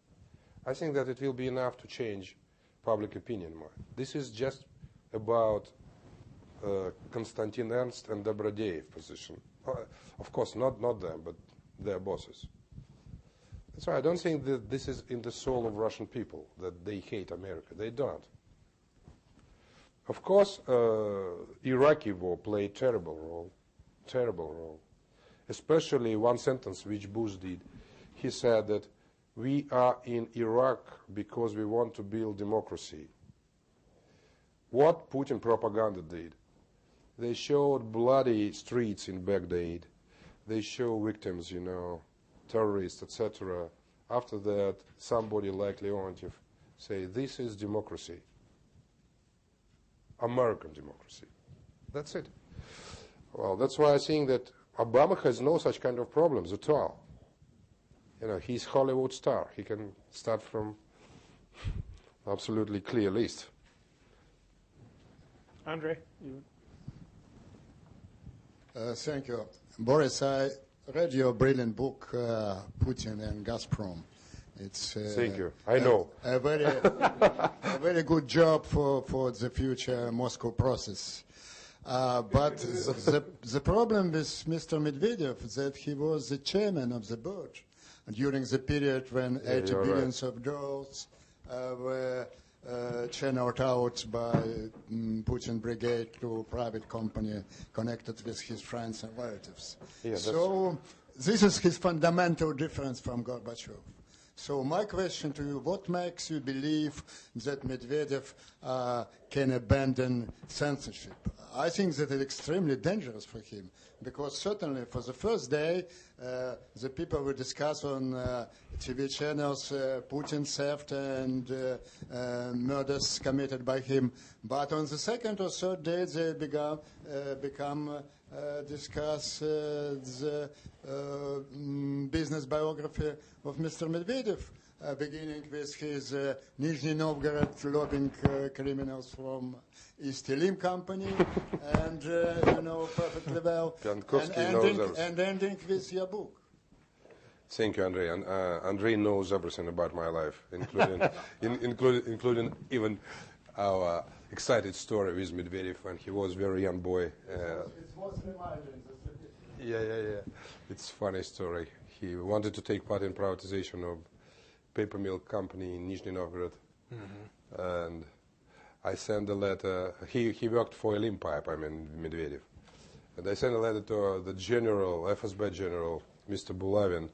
I think that it will be enough to change public opinion more. This is just about Konstantin Ernst and Dobrodeyev position. Of course, not them, but their bosses. That's why I don't think that this is in the soul of Russian people, that they hate America. They don't. Of course, Iraqi war played terrible role. Especially one sentence which Bush did. He said that we are in Iraq because we want to build democracy. What Putin propaganda did, they showed bloody streets in Baghdad. They show victims, terrorists, etc. After that, somebody like Leontief say, this is democracy. American democracy. That's it. Well, that's why I think that Obama has no such kind of problems at all. He's Hollywood star. He can start from absolutely clear list. Andrei, Thank you. Boris, I read your brilliant book, Putin and Gazprom. It's Thank you. I know. A very good job for the future Moscow process. But the problem with Mr. Medvedev is that he was the chairman of the board during the period when 80 billions of dollars were channeled out by Putin brigade to private company connected with his friends and relatives. Yeah, so this is his fundamental difference from Gorbachev. So my question to you, what makes you believe that Medvedev can abandon censorship? I think that it's extremely dangerous for him, because certainly for the first day, the people will discuss on TV channels Putin's theft and murders committed by him. But on the second or third day, they discuss the business biography of Mr. Medvedev, beginning with his Nizhny Novgorod lobbying criminals from East Elim Company, and perfectly well, and ending with your book. Thank you, Andrei. And Andrei knows everything about my life, including even our excited story with Medvedev when he was a very young boy. It was reminding. Yeah. It's a funny story. He wanted to take part in privatization of paper mill company in Nizhny Novgorod. And I sent a letter. He worked for Elim Pipe, Medvedev. And I sent a letter to the general, FSB general, Mr. Bulavin,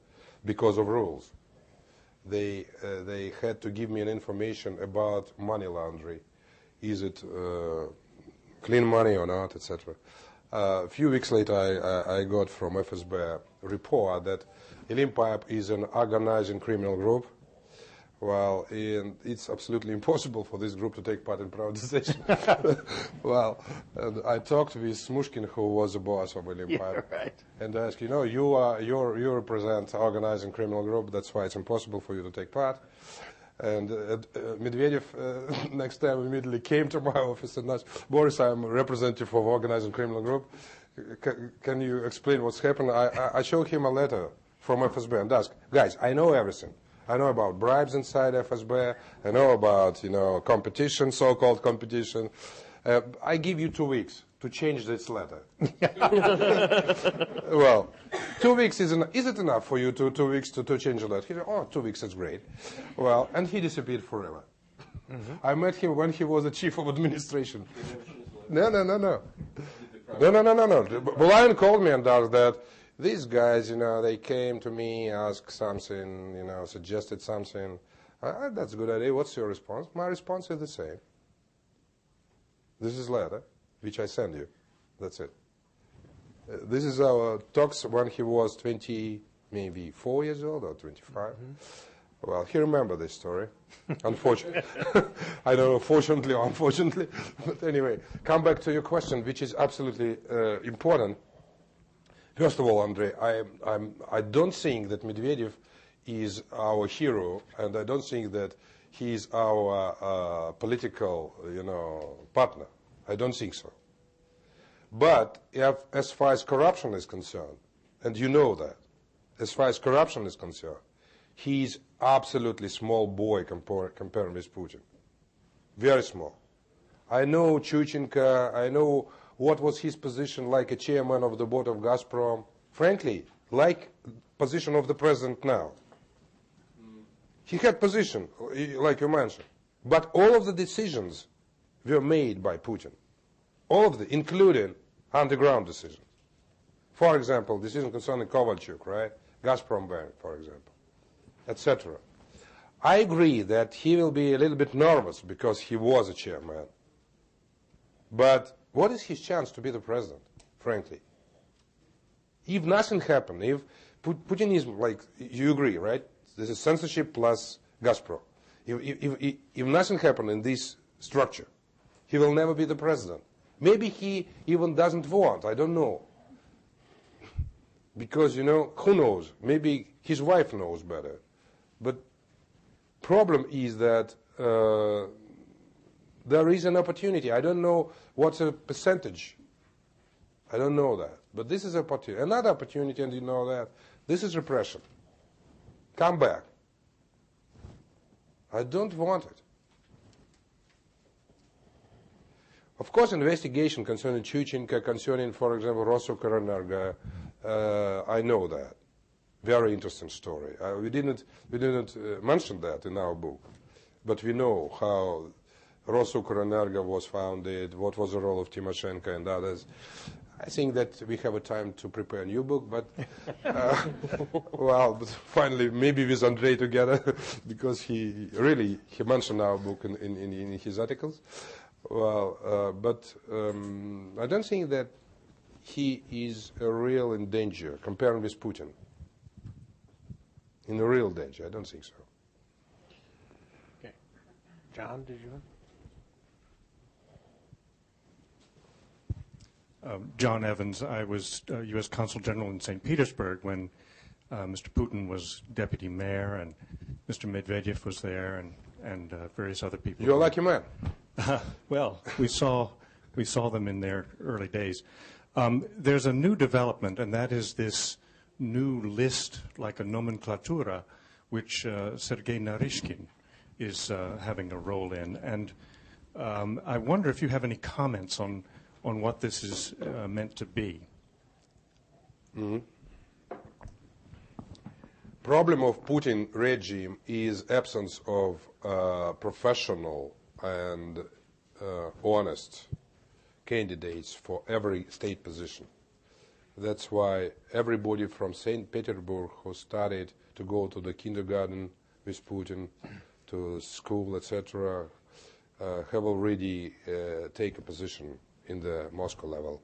because of rules. They had to give me an information about money laundering. Is it clean money or not, etc. A few weeks later, I got from FSB a report that Elim Pipe is an organizing criminal group. Well, it's absolutely impossible for this group to take part in privatization. Well, I talked with Smushkin, who was the boss of Elim Pipe, and I asked, you represent organizing criminal group. That's why it's impossible for you to take part. And Medvedev next time immediately came to my office and asked, Boris, I'm a representative of organizing criminal group. Can you explain what's happened? I showed him a letter from FSB and asked, guys, I know everything. I know about bribes inside FSB. I know about, competition, so-called competition. I give you 2 weeks to change this letter. Well, 2 weeks is it enough for you 2 weeks to change the letter? He said, 2 weeks is great. Well, and he disappeared forever. I met him when he was the chief of administration. No. Bulavin called me and asked that these guys, they came to me, asked something, suggested something. That's a good idea. What's your response? My response is the same. This is letter, which I send you. That's it. This is our talks when he was 20, maybe 4 years old or 25. Well, he remembered this story. Unfortunately. I don't know, fortunately or unfortunately. But anyway, come back to your question, which is absolutely important. First of all, Andrei, I don't think that Medvedev is our hero, and I don't think that he is our political, partner. I don't think so. But as far as corruption is concerned, and you know that, as far as corruption is concerned, he's absolutely small boy compared with Putin. Very small. I know Chuchenko, I know what was his position like a chairman of the board of Gazprom. Frankly, like position of the president now. He had position, like you mentioned. But all of the decisions were made by Putin. All of them, including underground decisions. For example, decision concerning Kovalchuk, right? Gazprom Bank, for example, etc. I agree that he will be a little bit nervous because he was a chairman. But what is his chance to be the president, frankly? If nothing happened, if Putin is like, you agree, right? This is censorship plus Gazprom. If nothing happened in this structure, he will never be the president. Maybe he even doesn't want, I don't know. Because, you know, who knows? Maybe his wife knows better. But problem is that there is an opportunity. I don't know what's a percentage. I don't know that. But this is an opportunity. Another opportunity, and you know that, this is repression. Come back. I don't want it. Of course, investigation concerning Chuchenko, concerning, for example, Rosukrenergo, I know that. Very interesting story. We didn't mention that in our book, but we know how Rosukrenergo was founded, what was the role of Timoshenko and others. I think that we have a time to prepare a new book, but well, but finally, maybe with Andrei together, because he mentioned our book in his articles. Well, but I don't think that he is a real in danger comparing with Putin. In a real danger, I don't think so. Okay, John, did you? John Evans. I was U.S. Consul General in St. Petersburg when Mr. Putin was deputy mayor, and Mr. Medvedev was there, and various other people. You're a lucky man. Well, we saw them in their early days. There's a new development, and that is this new list, like a nomenclatura, which Sergei Narishkin is having a role in. And I wonder if you have any comments on what this is meant to be. Mm-hmm. Problem of Putin regime is absence of professional and honest candidates for every state position. That's why everybody from St. Petersburg who started to go to the kindergarten with Putin, to school, etc., have already taken a position in the Moscow level.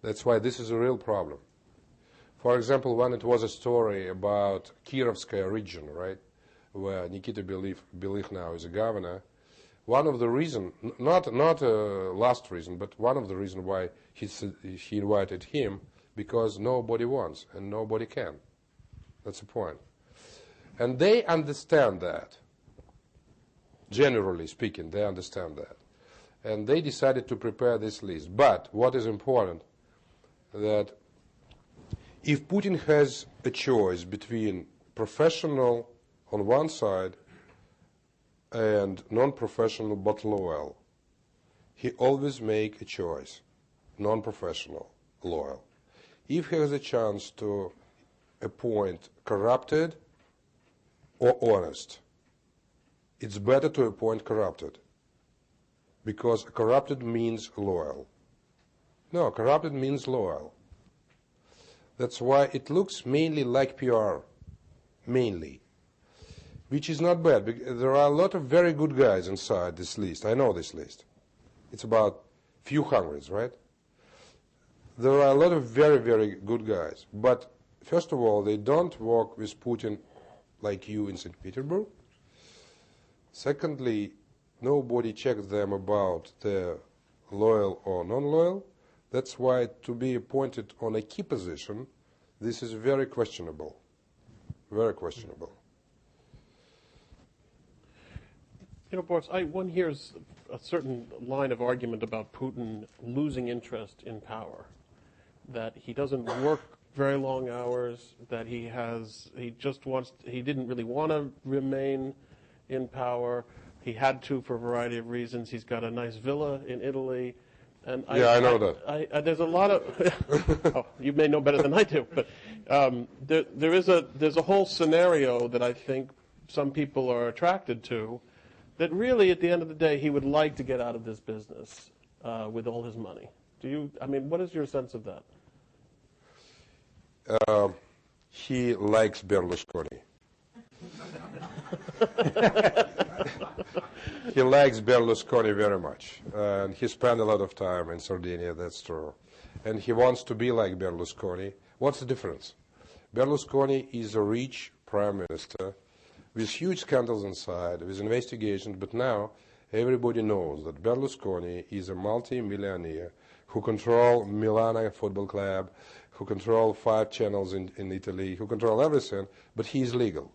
That's why this is a real problem. For example, when it was a story about Kirovskaya region, right, where Nikita Belikh now is a governor, one of the reasons, not last reason, but one of the reasons why he invited him, because nobody wants and nobody can. That's the point. And they understand that. Generally speaking, they understand that. And they decided to prepare this list. But what is important, that if Putin has a choice between professional on one side and non-professional but loyal, he always make a choice, non-professional, loyal. If he has a chance to appoint corrupted or honest, it's better to appoint corrupted, because corrupted means loyal. No, corrupted means loyal. That's why it looks mainly like PR, mainly, which is not bad. There are a lot of very good guys inside this list. I know this list. It's about few hundreds, right? There are a lot of very, very good guys. But first of all, they don't work with Putin like you in St. Petersburg. Secondly, nobody checks them about their loyal or non-loyal. That's why to be appointed on a key position, this is very questionable. Very questionable. You know, Boris, one hears a certain line of argument about Putin losing interest in power, that he doesn't work very long hours, that he didn't really want to remain in power. He had to for a variety of reasons. He's got a nice villa in Italy. And I know that. There's a lot of, oh, you may know better than I do, but there's a whole scenario that I think some people are attracted to, that really, at the end of the day, he would like to get out of this business with all his money. What is your sense of that? He likes Berlusconi. He likes Berlusconi very much. And he spent a lot of time in Sardinia, that's true. And he wants to be like Berlusconi. What's the difference? Berlusconi is a rich prime minister with huge scandals inside, with investigations, but now everybody knows that Berlusconi is a multi-millionaire who controls Milan football club, who controls 5 channels in Italy, who controls everything, but he is legal.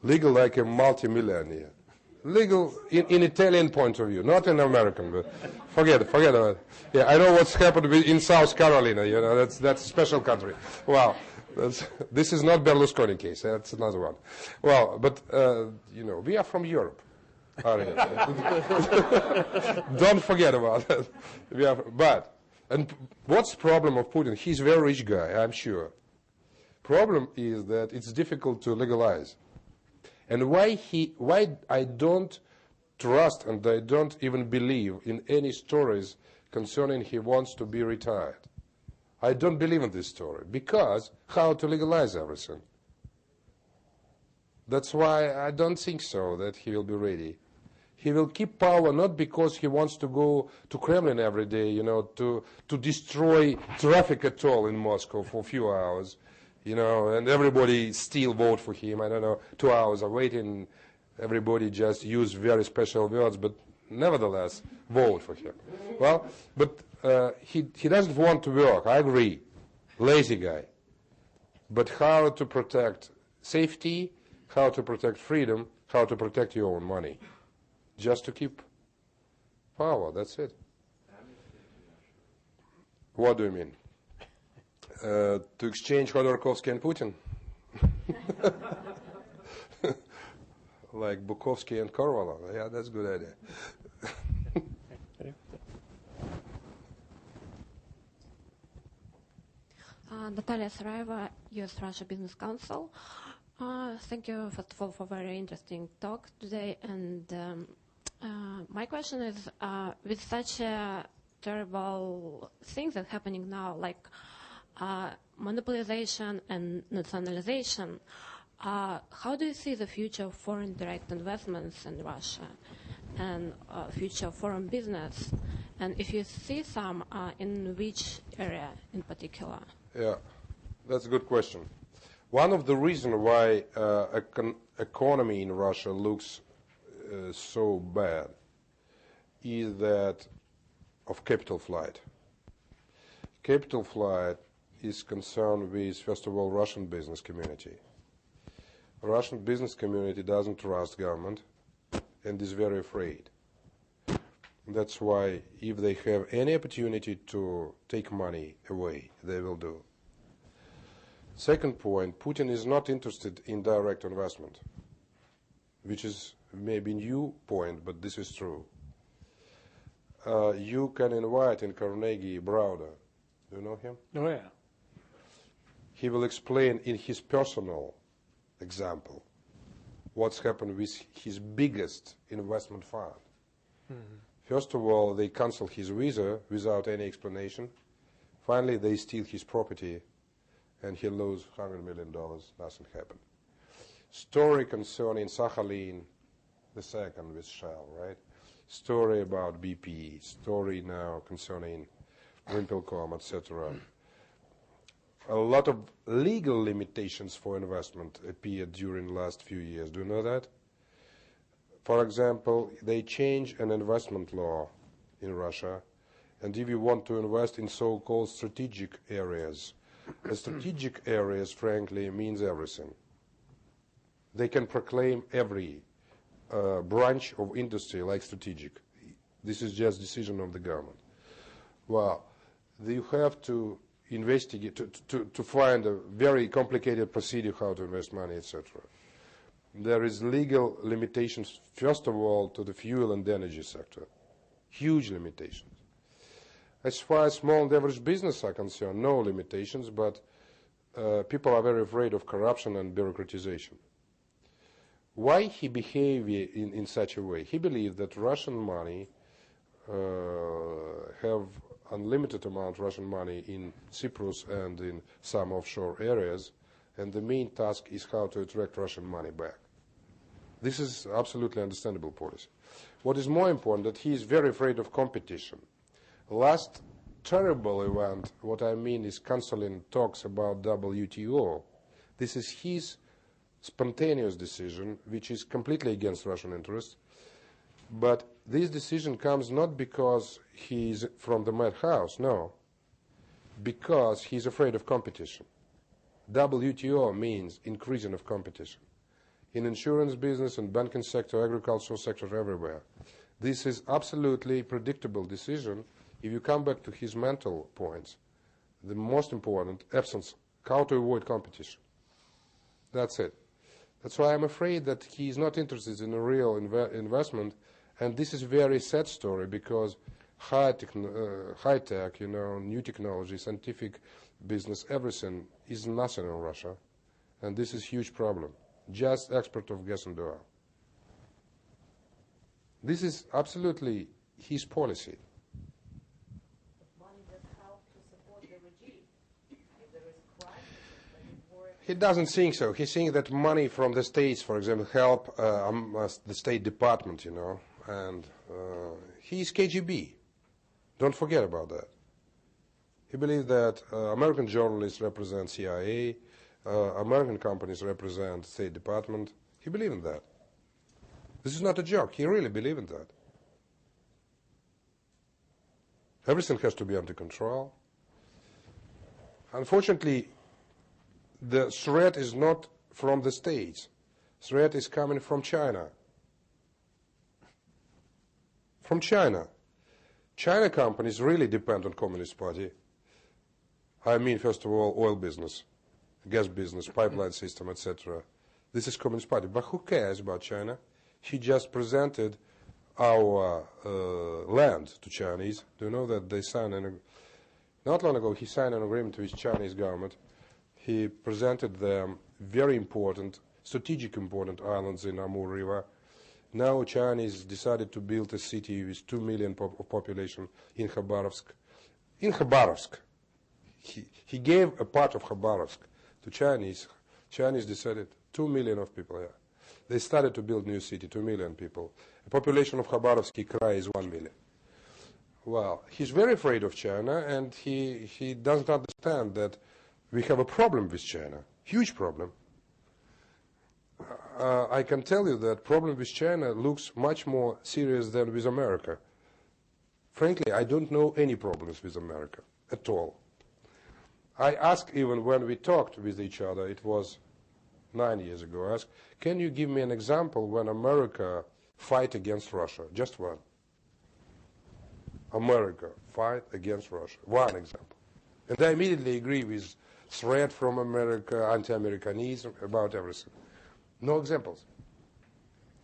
Legal like a multi-millionaire. Legal in Italian point of view, not in American, but forget about it. Yeah, I know what's happened in South Carolina, that's a special country. Well, this is not Berlusconi case, that's another one. Well, but, we are from Europe. Don't forget about that. And what's the problem of Putin? He's a very rich guy, I'm sure. Problem is that it's difficult to legalize. And why I don't trust and I don't even believe in any stories concerning he wants to be retired. I don't believe in this story. Because how to legalize everything? That's why I don't think so that he will be ready. He will keep power not because he wants to go to Kremlin every day, to destroy traffic at all in Moscow for a few hours, and everybody still vote for him. I don't know, 2 hours of waiting, everybody just use very special words, but nevertheless vote for him. Well, but he doesn't want to work, I agree, lazy guy. But how to protect safety, how to protect freedom, how to protect your own money. Just to keep power, that's it. What do you mean? To exchange Khodorkovsky and Putin? Like Bukovsky and Korvalov. Yeah, that's a good idea. Natalia Sarayeva, U.S.-Russia Business Council. Thank you, first of all, for a very interesting talk today. And my question is, with such terrible things that are happening now, like monopolization and nationalization, how do you see the future of foreign direct investments in Russia and future of foreign business? And if you see some, in which area in particular? Yeah, that's a good question. One of the reasons why economy in Russia looks so bad is that of capital flight. Capital flight is concerned with, first of all, Russian business community. Russian business community doesn't trust government and is very afraid. That's why if they have any opportunity to take money away, they will do. Second point, Putin is not interested in direct investment, which is maybe a new point, but this is true. You can invite in Carnegie Browder. Do you know him? Oh, yeah. He will explain in his personal example what's happened with his biggest investment fund. Mm-hmm. First of all, they cancel his visa without any explanation. Finally, they steal his property, and he lose $100 million. Nothing happened. Story concerning Sakhalin, the second with Shell, right? Story about BP. Story now concerning Wimpelcom, etc. A lot of legal limitations for investment appeared during the last few years. Do you know that? For example, they changed an investment law in Russia, and if you want to invest in so-called strategic areas, the strategic areas, frankly, means everything. They can proclaim every branch of industry like strategic. This is just decision of the government. Well, you have to investigate, to find a very complicated procedure how to invest money, etc. There is legal limitations, first of all, to the fuel and energy sector. Huge limitations. As far as small and average business are concerned, no limitations, but people are very afraid of corruption and bureaucratization. Why he behaved in such a way? He believed that Russian money have unlimited amount of Russian money in Cyprus and in some offshore areas, and the main task is how to attract Russian money back. This is absolutely understandable policy. What is more important, that he is very afraid of competition. Last terrible event, what I mean is canceling talks about WTO. This is his spontaneous decision, which is completely against Russian interests. But this decision comes not because he's from the Mad House, no, because he's afraid of competition. WTO means increasing of competition. In insurance business and banking sector, agricultural sector, everywhere. This is absolutely predictable decision. If you come back to his mental points, the most important, absence, how to avoid competition. That's it. That's why I'm afraid that he is not interested in a real investment, and this is a very sad story because high tech, new technology, scientific business, everything is nothing in Russia, and this is a huge problem. Just export of gas and oil. This is absolutely his policy. He doesn't think so. He thinks that money from the states, for example, help the State Department, and he's KGB. Don't forget about that. He believes that American journalists represent CIA, American companies represent State Department. He believes in that. This is not a joke. He really believes in that. Everything has to be under control. Unfortunately, the threat is not from the States. Threat is coming from China. From China. China companies really depend on Communist Party. I mean, first of all, oil business, gas business, pipeline system, etc. This is Communist Party. But who cares about China? He just presented our land to Chinese. Do you know that they signed not long ago he signed an agreement with Chinese government. He presented them very important, strategic important islands in Amur River. Now Chinese decided to build a city with 2 million of population in Khabarovsk. In Khabarovsk. He gave a part of Khabarovsk to Chinese. Chinese decided 2 million of people here. They started to build new city, 2 million people. The population of Khabarovsky Krai is 1 million. Well, he's very afraid of China, and he doesn't understand that we have a problem with China, huge problem. I can tell you that problem with China looks much more serious than with America. Frankly, I don't know any problems with America at all. I asked even when we talked with each other, it was 9 years ago, I asked, can you give me an example when America fight against Russia? Just one. America fight against Russia. One example. And I immediately agree with threat from America, anti-Americanism, about everything. No examples.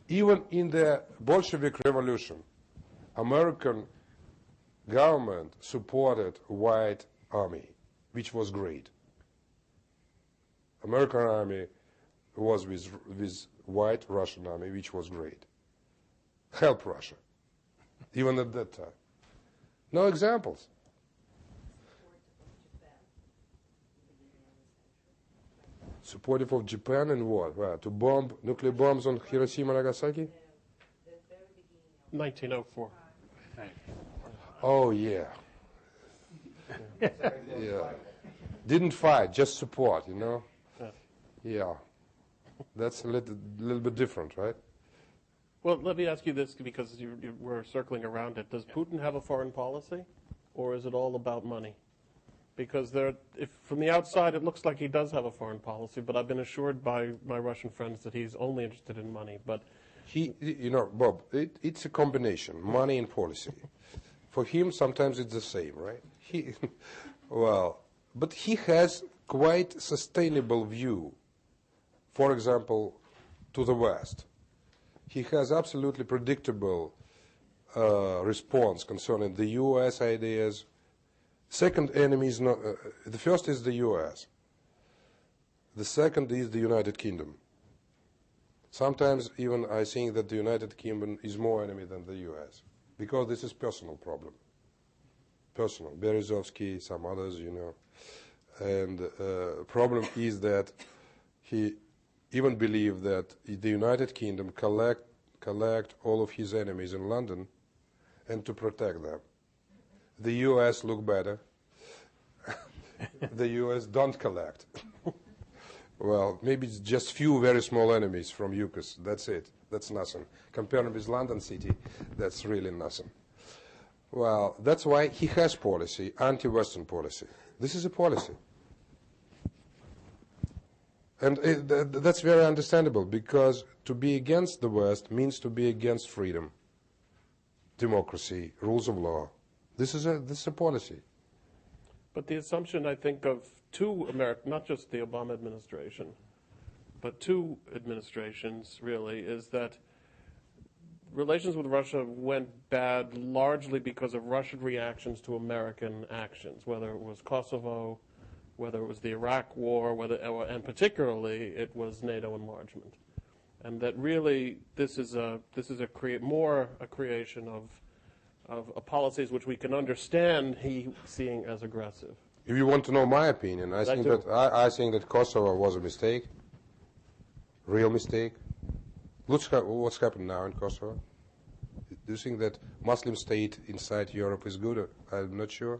Even in the Bolshevik Revolution, American government supported white army, which was great. American army was with white Russian army, which was great. Help Russia, even at that time. No examples. Supportive of Japan in what? Well, to bomb nuclear bombs on Hiroshima and Nagasaki? 1904. Oh, yeah. Yeah. Didn't fight, just support, Yeah. That's a little bit different, right? Well, let me ask you this, because you were circling around it. Does Putin have a foreign policy, or is it all about money? Because from the outside, it looks like he does have a foreign policy, but I've been assured by my Russian friends that he's only interested in money. But Bob, it's a combination, money and policy. For him, sometimes it's the same, right? But he has quite sustainable view. For example, to the West, he has absolutely predictable response concerning the U.S. ideas. Second enemy is not, the first is the U.S. The second is the United Kingdom. Sometimes even I think that the United Kingdom is more enemy than the U.S. because this is personal problem. Personal. Berezovsky, some others, you know. And problem is that he even believed that the United Kingdom collect all of his enemies in London and to protect them. The U.S. look better. The U.S. don't collect. Well, maybe it's just few very small enemies from UCAS. That's it. That's nothing. Compared with London City, that's really nothing. Well, that's why he has policy, anti-Western policy. This is a policy. And that's very understandable, because to be against the West means to be against freedom, democracy, rules of law. This is a policy. But the assumption, I think, of two not just the Obama administration, but two administrations, really, is that relations with Russia went bad largely because of Russian reactions to American actions, whether it was Kosovo, whether it was the Iraq War, and particularly it was NATO enlargement. And that really this is more a creation of policies which we can understand seeing as aggressive. If you want to know my opinion, I think that Kosovo was a mistake, real mistake. Look what's happened now in Kosovo. Do you think that Muslim state inside Europe is good? I'm not sure.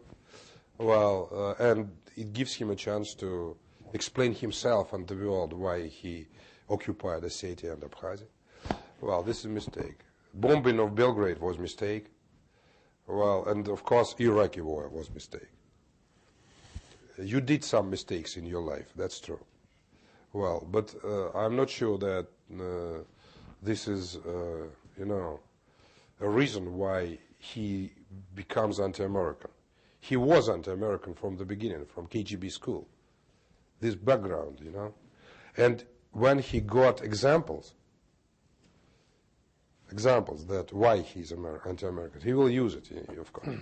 Well, and it gives him a chance to explain himself and the world why he occupied Ossetia and Abkhazia. Well, this is a mistake. Bombing of Belgrade was a mistake. Well, and of course, Iraqi war was a mistake. You did some mistakes in your life, that's true. Well, but I'm not sure that this is, a reason why he becomes anti-American. He was anti-American from the beginning, from KGB school. This background, you know. And when he got examples that why he's anti-American, he will use it, of course.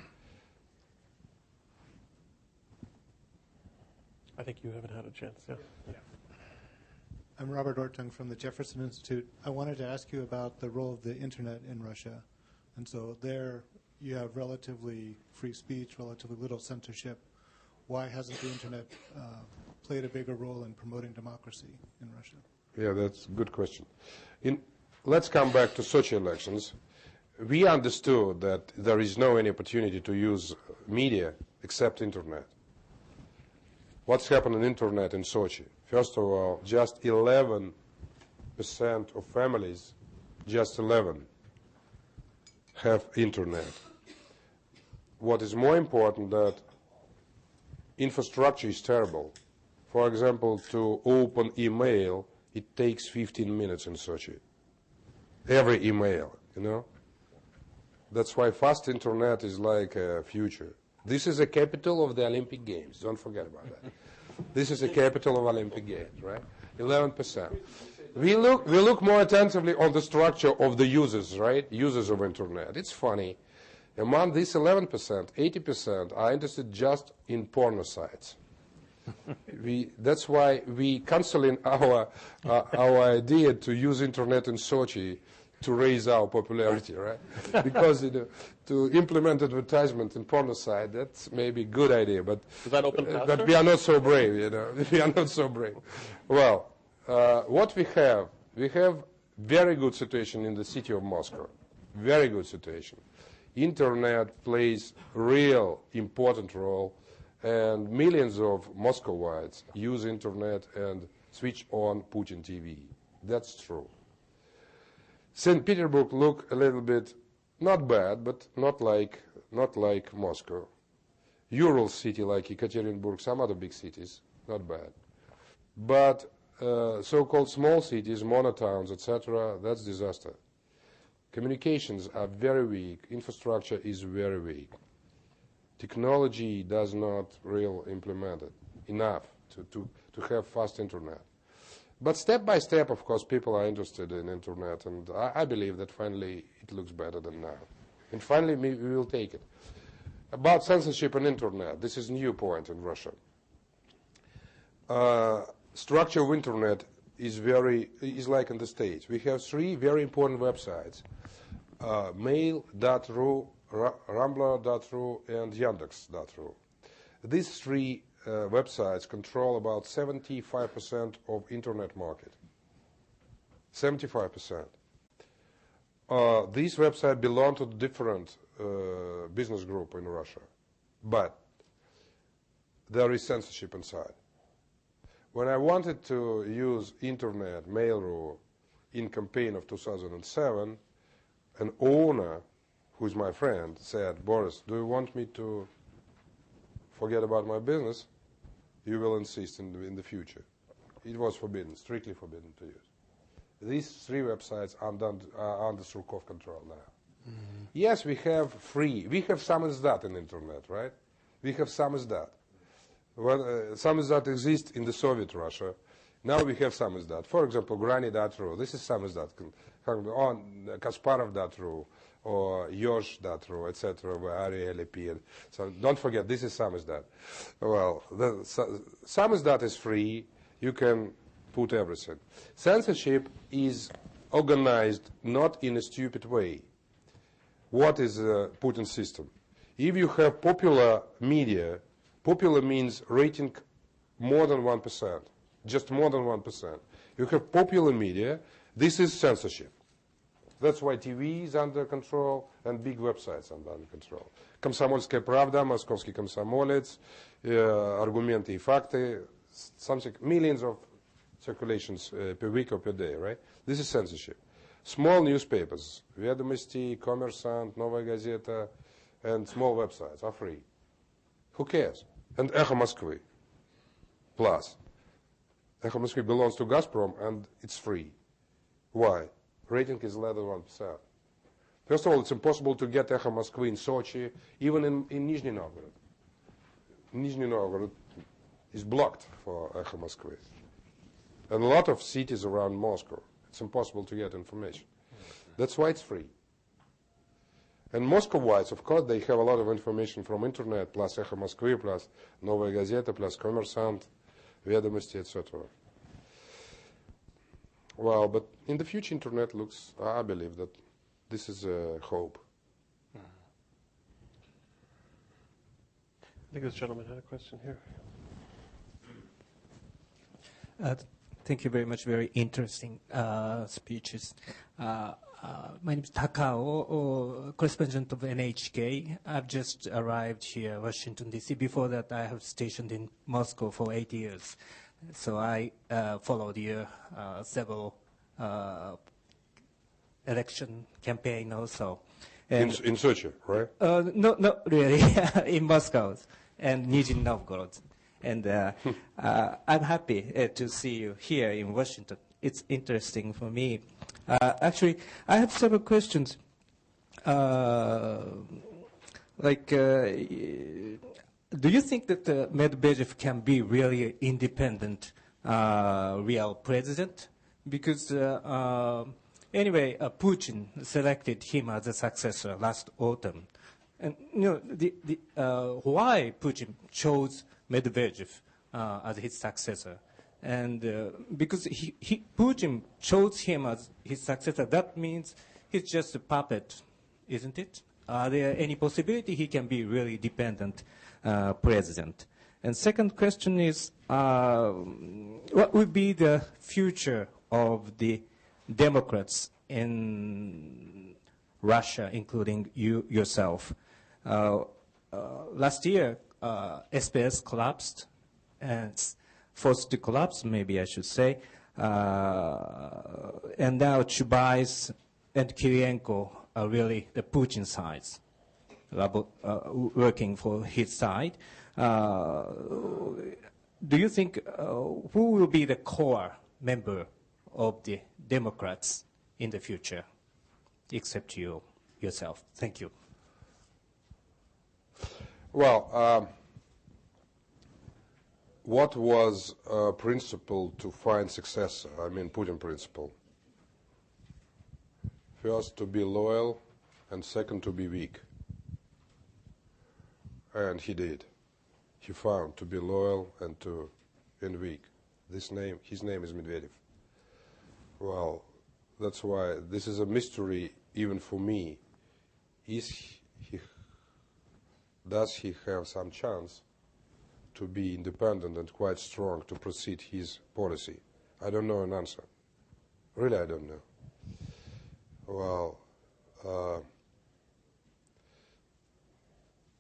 I think you haven't had a chance. Yeah. I'm Robert Ortung from the Jefferson Institute. I wanted to ask you about the role of the Internet in Russia. And so there you have relatively free speech, relatively little censorship. Why hasn't the Internet played a bigger role in promoting democracy in Russia? Yeah, that's a good question. Let's come back to Sochi elections. We understood that there is no any opportunity to use media except Internet. What's happened on Internet in Sochi? First of all, just 11% of families, just 11, have Internet. What is more important, that infrastructure is terrible. For example, to open email, it takes 15 minutes in Sochi. Every email, you know. That's why fast Internet is like a future. This is the capital of the Olympic Games. Don't forget about that. This is the capital of Olympic Games, right? 11%. We look more attentively on the structure of the users, right? Users of Internet. It's funny. Among these 11%, 80% are interested just in porno sites. That's why we canceling our idea to use Internet in Sochi to raise our popularity, right? Because to implement advertisement in porno site, that's maybe a good idea, but does that open faster? But we are not so brave, you know. We are not so brave. Well, what we have very good situation in the city of Moscow. Very good situation. Internet plays real important role, and millions of Muscovites use Internet and switch on Putin TV. That's true. St. Petersburg look a little bit not bad, but not like Moscow. Ural city like Ekaterinburg, some other big cities, not bad. But so-called small cities, monotowns, etc., that's disaster. Communications are very weak. Infrastructure is very weak. Technology does not really implement it enough to have fast Internet. But step by step, of course, people are interested in Internet, and I believe that finally it looks better than now. And finally, we will take it. About censorship and Internet, this is a new point in Russia. Structure of Internet is like in the States. We have three very important websites: Mail.ru, Rambler.ru, and Yandex.ru. These three websites control about 75% of internet market. 75%. These websites belong to different business group in Russia, but there is censorship inside. When I wanted to use internet, Mail.ru, in campaign of 2007, an owner, who is my friend, said, "Boris, do you want me to forget about my business? You will insist in the future." It was forbidden, strictly forbidden to use. These three websites are under Surkov control now. Mm-hmm. Yes, we have samizdat in internet, right? We have samizdat. Samizdat exists in the Soviet Russia. Now we have samizdat. For example, Grani.ru. This is samizdat. On Kasparov.ru or Yosh.ru, etc., where Ariel appeared. So don't forget, this is samizdat. Well, samizdat is free. You can put everything. Censorship is organized not in a stupid way. What is Putin's system? If you have popular media, popular means rating more than 1%, just more than 1%. You have popular media, this is censorship. That's why TV is under control and big websites are under control. Комсомольская правда, Московский комсомолец, аргументы и факты, something, millions of circulations per week or per day, right? This is censorship. Small newspapers, Ведомости, Коммерсант, Новая газета, and small websites are free. Who cares? And Echo Moskvy. Plus, Echo Moskvy belongs to Gazprom and it's free. Why? Rating is less than 1%. First of all, it's impossible to get Echo Moskvy in Sochi, even in Nizhny Novgorod. Nizhny Novgorod is blocked for Echo Moskvy. And a lot of cities around Moscow, it's impossible to get information. That's why it's free. And Moscow-wise, of course, they have a lot of information from internet, plus Echo Moskvy, plus Novaya Gazeta, plus Kommersant, Ведомости, etc. Well, but in the future, internet looks, I believe that this is a hope. I think this gentleman had a question here. Thank you very much. Very interesting speeches. My name is Takao, correspondent of NHK. I've just arrived here, Washington, D.C. Before that, I have stationed in Moscow for 8 years. So I followed your several election campaign also. And in Sochi, right? No, not really. In Moscow and Nizhny Novgorod. And I'm happy to see you here in Washington. It's interesting for me. Actually, I have several questions. Do you think that Medvedev can be really independent, real president? Because anyway, Putin selected him as a successor last autumn. And why Putin chose Medvedev as his successor? And because Putin chose him as his successor, that means he's just a puppet, isn't it? Are there any possibility he can be really dependent president? And second question is, what would be the future of the Democrats in Russia, including you yourself? Last year, SPS collapsed, and forced to collapse, maybe I should say. And now Chubais and Kirienko are really the Putin sides, working for his side. Do you think who will be the core member of the Democrats in the future, except you yourself? Thank you. Well, what was principle to find successor? I mean, Putin principle. First, to be loyal, and second, to be weak. And he did. He found to be loyal and weak. His name is Medvedev. Well, that's why this is a mystery even for me. Does he have some chance to be independent and quite strong to proceed his policy? I don't know an answer. Really, I don't know. Well,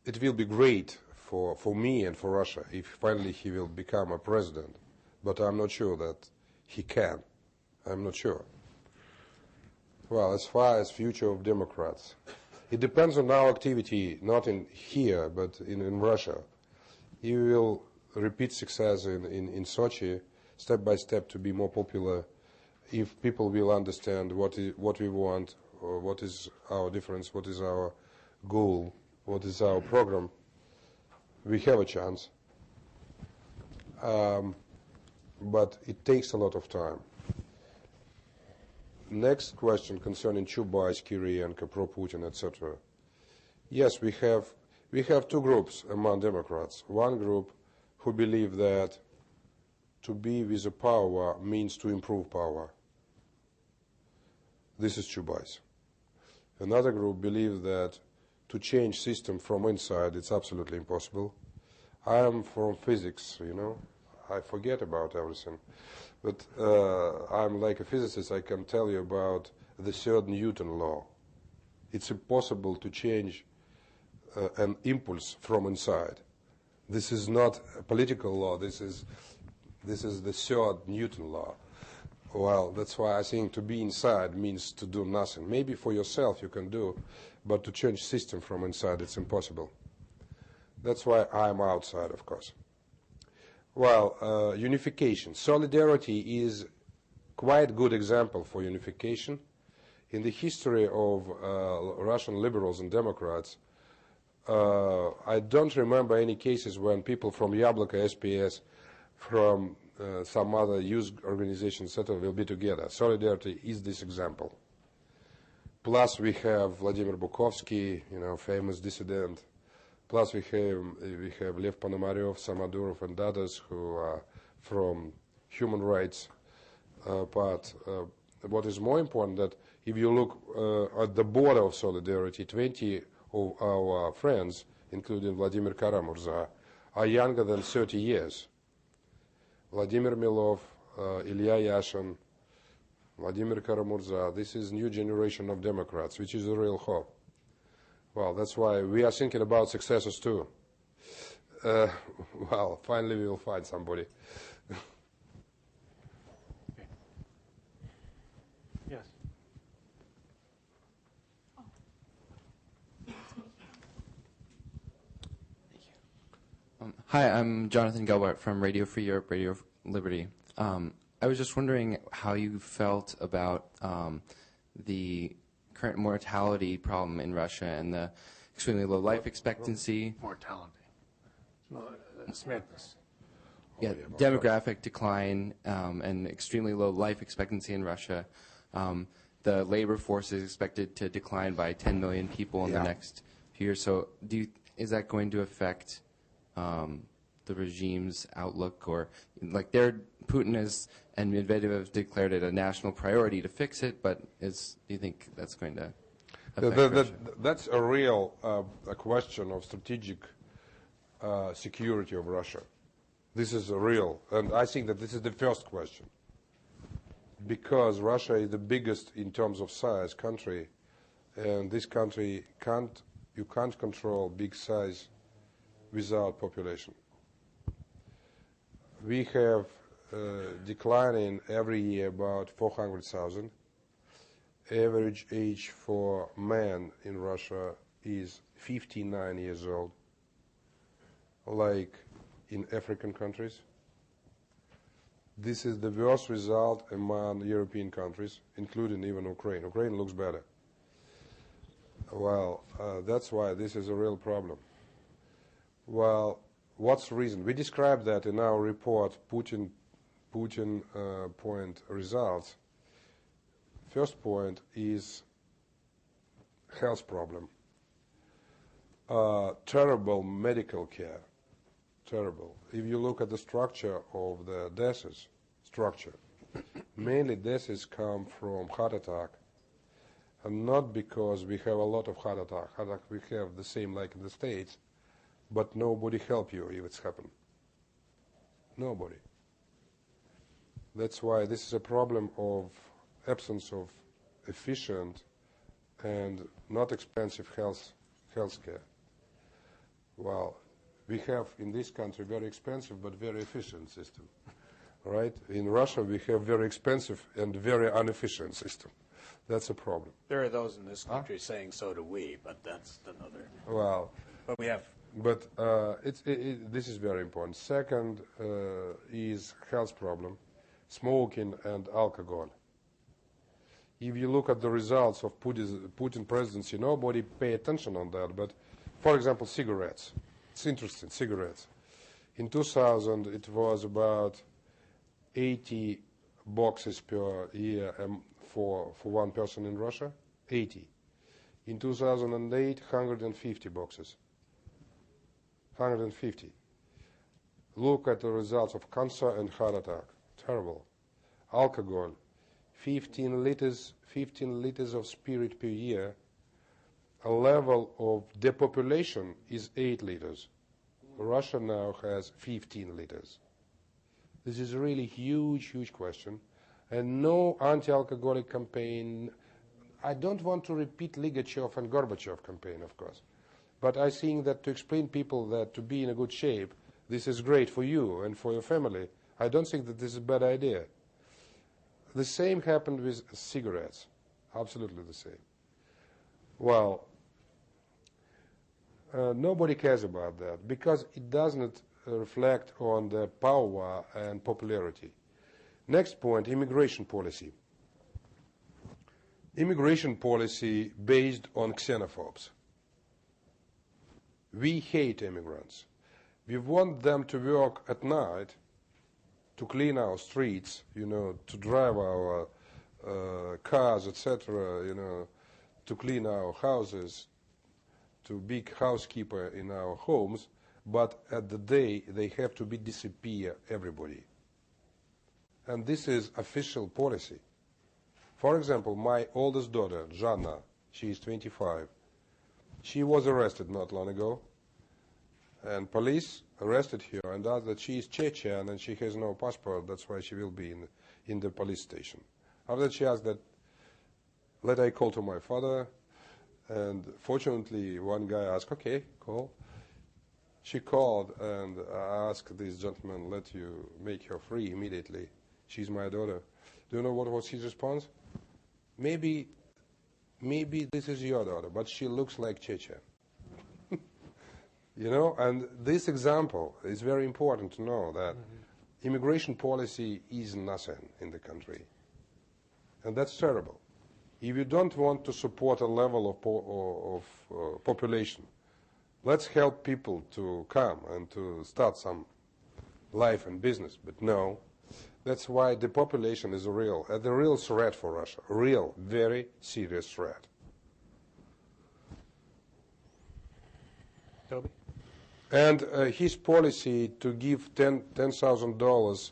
it will be great for me and for Russia if finally he will become a president, but I'm not sure that he can. I'm not sure. Well, as far as future of Democrats, it depends on our activity, not in here, but in Russia. He will repeat success in Sochi, step by step, to be more popular. If people will understand what we want, or what is our difference, what is our goal, what is our program, we have a chance. But it takes a lot of time. Next question concerning Chubais, Kirienko, pro-Putin, etc. Yes, we have two groups among Democrats. One group who believe that to be with the power means to improve power. This is Chubais. Another group believe that to change system from inside, it's absolutely impossible. I am from physics, you know. I forget about everything. But I'm like a physicist. I can tell you about the third Newton law. It's impossible to change an impulse from inside. This is not a political law. This is the third Newton law. Well, that's why I think to be inside means to do nothing. Maybe for yourself you can do, but to change system from inside, it's impossible. That's why I'm outside, of course. Well, unification. Solidarity is quite a good example for unification. In the history of Russian liberals and Democrats, I don't remember any cases when people from Yabloko, SPS, from some other youth organization, etc., will be together. Solidarity is this example. Plus, we have Vladimir Bukovsky, you know, famous dissident. Plus, we have Lev Ponomarev, Samadurov, and others who are from human rights part. What is more important that if you look at the border of solidarity, 20 of our friends, including Vladimir Karamurza, are younger than 30 years. Vladimir Milov, Ilya Yashin, Vladimir Karamurza, this is new generation of Democrats, which is a real hope. Well, that's why we are thinking about successors too. Well, finally we will find somebody. Okay. Yes. Hi, I'm Jonathan Gelbart from Radio Free Europe, Radio Liberty. I was just wondering how you felt about the current mortality problem in Russia and the extremely low life expectancy. Mortality. Smithness. Yeah, demographic decline and extremely low life expectancy in Russia. The labor force is expected to decline by 10 million people in the next few years. So is that going to affect the regime's outlook, or like Putin and Medvedev have declared it a national priority to fix it, but do you think that's going to affect Russia? That's a real a question of strategic security of Russia. This is a real, and I think that this is the first question, because Russia is the biggest in terms of size country, and this country you can't control big size without population. We have declining every year about 400,000. Average age for men in Russia is 59 years old, like in African countries. This is the worst result among European countries, including even Ukraine. Ukraine looks better. Well, that's why this is a real problem. Well, what's the reason? We described that in our report, Putin point results. First point is health problem. Terrible medical care. Terrible. If you look at the structure of the deaths, mainly deaths come from heart attack, and not because we have a lot of heart attack. Heart attack we have the same like in the States, but nobody help you if it's happened. Nobody. That's why this is a problem of absence of efficient and not expensive healthcare. Well, we have in this country very expensive but very efficient system, right? In Russia we have very expensive and very inefficient system. That's a problem. There are those in this country saying so do we, but that's another. Well, but we have. But this is very important. Second is health problem, smoking and alcohol. If you look at the results of Putin presidency, nobody pay attention on that. But, for example, cigarettes. It's interesting, cigarettes. In 2000, it was about 80 boxes per year for one person in Russia. 80. In 2008, 150 boxes. 150. Look at the results of cancer and heart attack. Terrible. Alcohol. 15 liters of spirit per year. A level of depopulation is 8 liters. Russia now has 15 liters. This is a really huge question. And no anti-alcoholic campaign. I don't want to repeat Ligachev and Gorbachev campaign, of course. But I think that to explain people that to be in a good shape, this is great for you and for your family, I don't think that this is a bad idea. The same happened with cigarettes. Absolutely the same. Well, nobody cares about that because it doesn't reflect on the power and popularity. Next point, immigration policy. Immigration policy based on xenophobes. We hate immigrants. We want them to work at night, to clean our streets, to drive our cars, etc., to clean our houses, to be housekeeper in our homes, but at the day they have to disappear, everybody. And this is official policy. For example, my oldest daughter, Zhanna, she is 25. She was arrested not long ago, and police arrested her and asked that she is Chechen and she has no passport, that's why she will be in the police station. After that she asked that, let I call to my father, and fortunately one guy asked, okay, call. She called and asked this gentleman, let you make her free immediately. She's my daughter. Do you know what was his response? Maybe this is your daughter, but she looks like Chechen. And this example is very important to know that immigration policy is nothing in the country. And that's terrible. If you don't want to support a level of population, let's help people to come and to start some life and business. But no, that's why the population is a real threat for Russia, a real, very serious threat. Toby? And his policy to give $10,000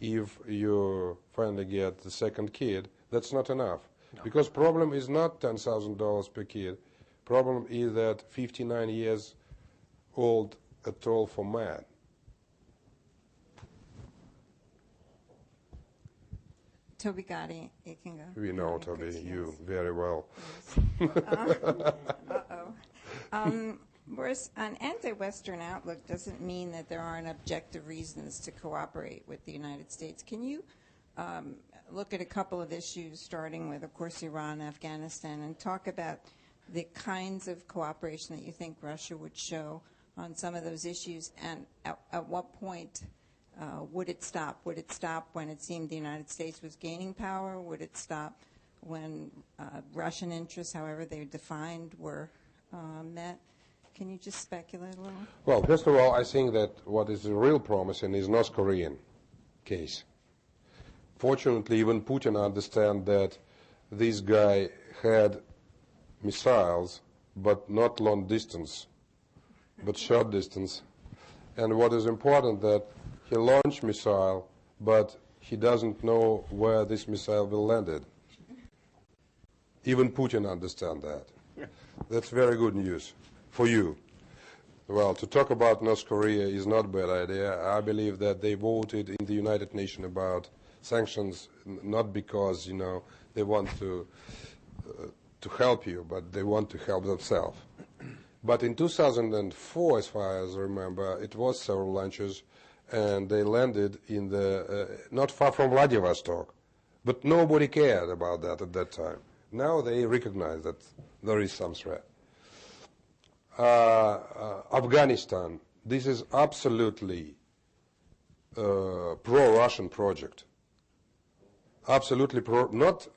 if you finally get the second kid, that's not enough. No. Because problem is not $10,000 per kid. Problem is that 59 years old at all for man. Toby Gotti, you can go. We know, Toby, you very well. Boris, an anti-Western outlook doesn't mean that there aren't objective reasons to cooperate with the United States. Can you look at a couple of issues, starting with, of course, Iran, Afghanistan, and talk about the kinds of cooperation that you think Russia would show on some of those issues, and at what point would it stop? Would it stop when it seemed the United States was gaining power? Would it stop when Russian interests, however they're defined, were met? Can you just speculate a little? Well, first of all, I think that what is real promising is North Korean case. Fortunately, even Putin understands that this guy had missiles, but not long distance, but short distance. And what is important that he launched missile, but he doesn't know where this missile will land. Even Putin understands that. That's very good news for you. Well, to talk about North Korea is not a bad idea. I believe that they voted in the United Nations about sanctions not because, they want to help you, but they want to help themselves. But in 2004, as far as I remember, it was several launches, and they landed in not far from Vladivostok. But nobody cared about that at that time. Now they recognize that there is some threat. Afghanistan, this is absolutely pro-Russian project. Absolutely not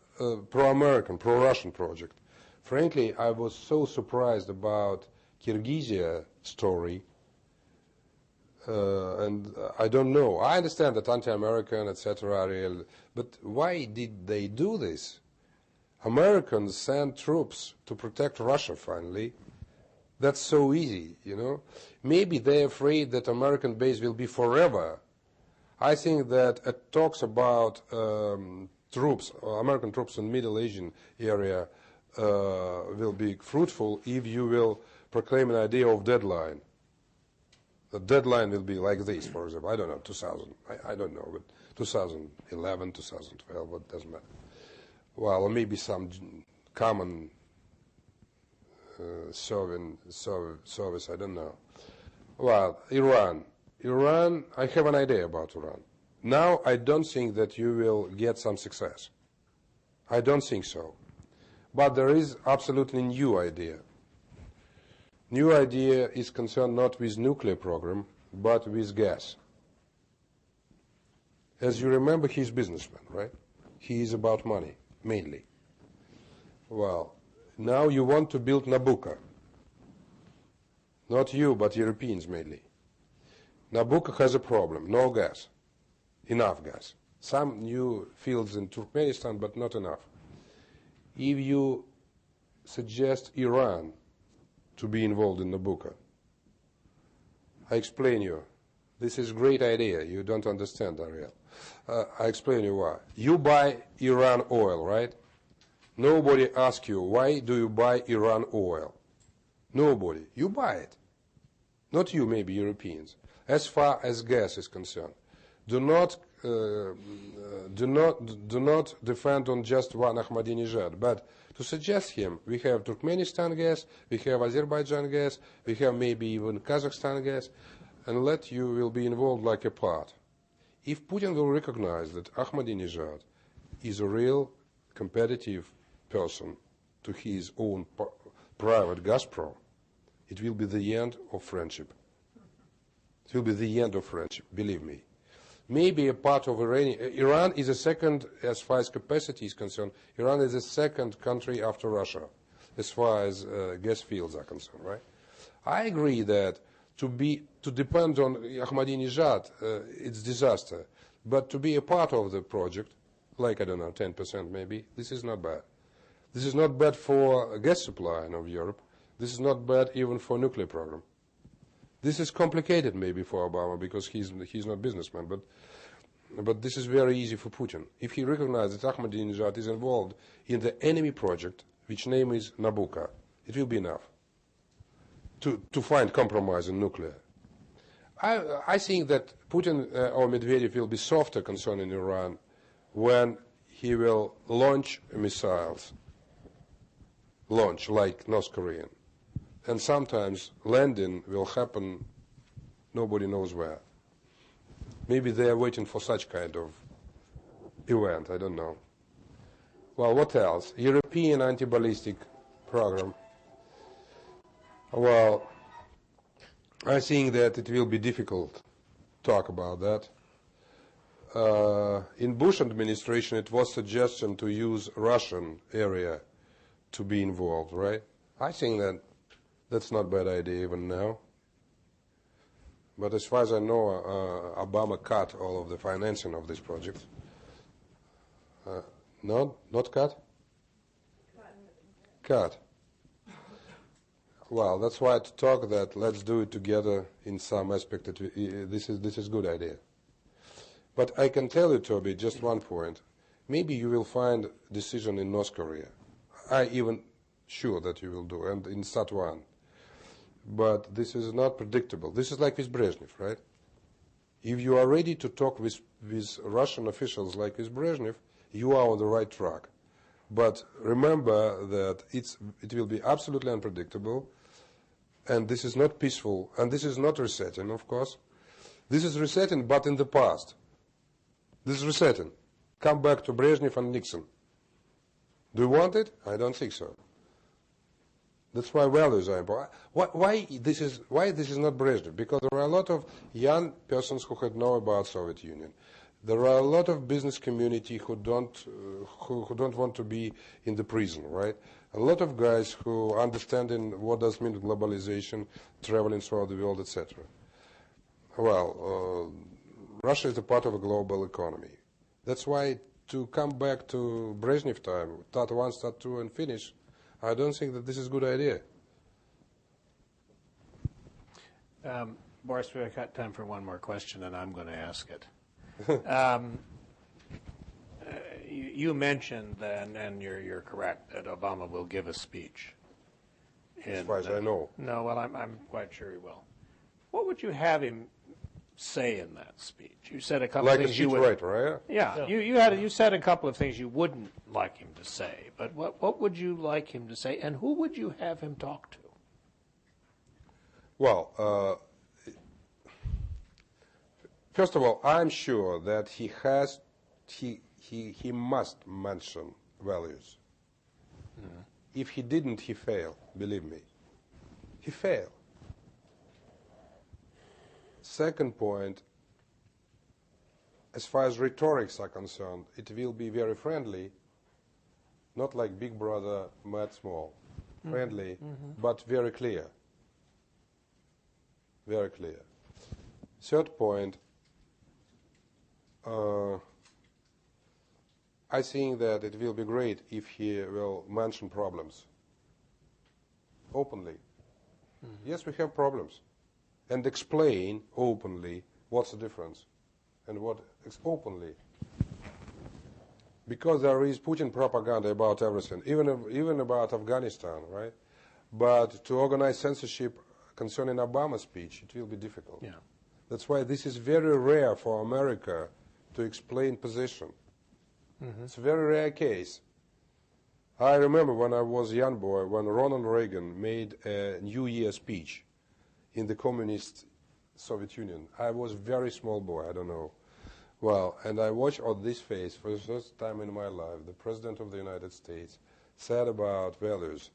pro-American, pro-Russian project. Frankly, I was so surprised about Kyrgyzia story, and I don't know. I understand that anti-American, etc. are real, but why did they do this? Americans sent troops to protect Russia finally. That's so easy, Maybe they're afraid that American base will be forever. I think that talks about troops, American troops in Middle Asian area will be fruitful if you will proclaim an idea of deadline. The deadline will be like this, for example. I don't know, 2000. I don't know, but 2011, 2012, what doesn't matter. Well, or maybe some common service, I don't know. Well, Iran, I have an idea about Iran. Now, I don't think that you will get some success. I don't think so. But there is absolutely new idea. New idea is concerned not with nuclear program, but with gas. As you remember, he's a businessman, right? He is about money, mainly. Well, now you want to build Nabucco. Not you, but Europeans mainly. Nabucco has a problem, no gas, enough gas. Some new fields in Turkmenistan, but not enough. If you suggest Iran to be involved in Nabucco, I explain you. This is a great idea. You don't understand, Ariel. I explain you why. You buy Iran oil, right? Nobody asks you, why do you buy Iran oil? Nobody. You buy it. Not you, maybe Europeans. As far as gas is concerned, do not defend on just one Ahmadinejad, but to suggest him, we have Turkmenistan gas, we have Azerbaijan gas, we have maybe even Kazakhstan gas, and let you will be involved like a part. If Putin will recognize that Ahmadinejad is a real competitive person to his own private Gazprom, it will be the end of friendship. It will be the end of friendship, believe me. Maybe a part of Iran is a second, as far as capacity is concerned, Iran is the second country after Russia, as far as gas fields are concerned, right? I agree that to depend on Ahmadinejad, it's disaster. But to be a part of the project, like, I don't know, 10% maybe, this is not bad. This is not bad for gas supply of Europe. This is not bad even for nuclear program. This is complicated maybe for Obama because he's not a businessman, but this is very easy for Putin. If he recognizes that Ahmadinejad is involved in the enemy project, which name is Nabucco, it will be enough to find compromise in nuclear. I think that Putin or Medvedev will be softer concerning Iran when he will launch missiles, like North Korean. And sometimes landing will happen, nobody knows where. Maybe they are waiting for such kind of event, I don't know. Well, what else? European anti-ballistic program. Well, I think that it will be difficult to talk about that. In Bush administration, it was suggestion to use Russian area to be involved, right? I think that that's not a bad idea even now. But as far as I know, Obama cut all of the financing of this project. No, not cut? Cut. Well, that's why to talk that let's do it together in some aspect. This is good idea. But I can tell you, Toby, just one point. Maybe you will find a decision in North Korea. I even sure that you will do, and in Sat-1. But this is not predictable. This is like with Brezhnev, right? If you are ready to talk with Russian officials like with Brezhnev, you are on the right track. But remember that it will be absolutely unpredictable, and this is not peaceful, and this is not resetting, of course. This is resetting, but in the past. This is resetting. Come back to Brezhnev and Nixon. Do you want it? I don't think so. That's why values are important. Why this is not Brezhnev? Because there are a lot of young persons who had known about Soviet Union. There are a lot of business community who don't want to be in the prison, right? A lot of guys who understanding what does mean globalization, traveling throughout the world, etc. Well, Russia is a part of a global economy. That's why to come back to Brezhnev time, start 1, start 2, and finish, I don't think that this is a good idea. Boris, we've got time for one more question, and I'm going to ask it. You mentioned, and you're correct, that Obama will give a speech. As far as I know. No, well, I'm quite sure he will. What would you have him say in that speech? You said a couple of things you would. Like a speechwriter, right? Yeah, you said a couple of things you wouldn't like him to say, but what would you like him to say, and who would you have him talk to? Well, first of all, I'm sure that he must mention values. Mm-hmm. If he didn't, he failed. Believe me, he failed. Second point, as far as rhetorics are concerned, it will be very friendly, not like Big Brother, Matt Small, friendly, but very clear. Very clear. Third point, I think that it will be great if he will mention problems openly. Mm-hmm. Yes, we have problems. And explain openly what's the difference and what is openly. Because there is Putin propaganda about everything, even about Afghanistan, right? But to organize censorship concerning Obama's speech, it will be difficult. Yeah. That's why this is very rare for America to explain position. Mm-hmm. It's a very rare case. I remember when I was a young boy, when Ronald Reagan made a New Year speech in the communist Soviet Union. I was a very small boy, I don't know. Well, and I watched on this face for the first time in my life, the President of the United States said about values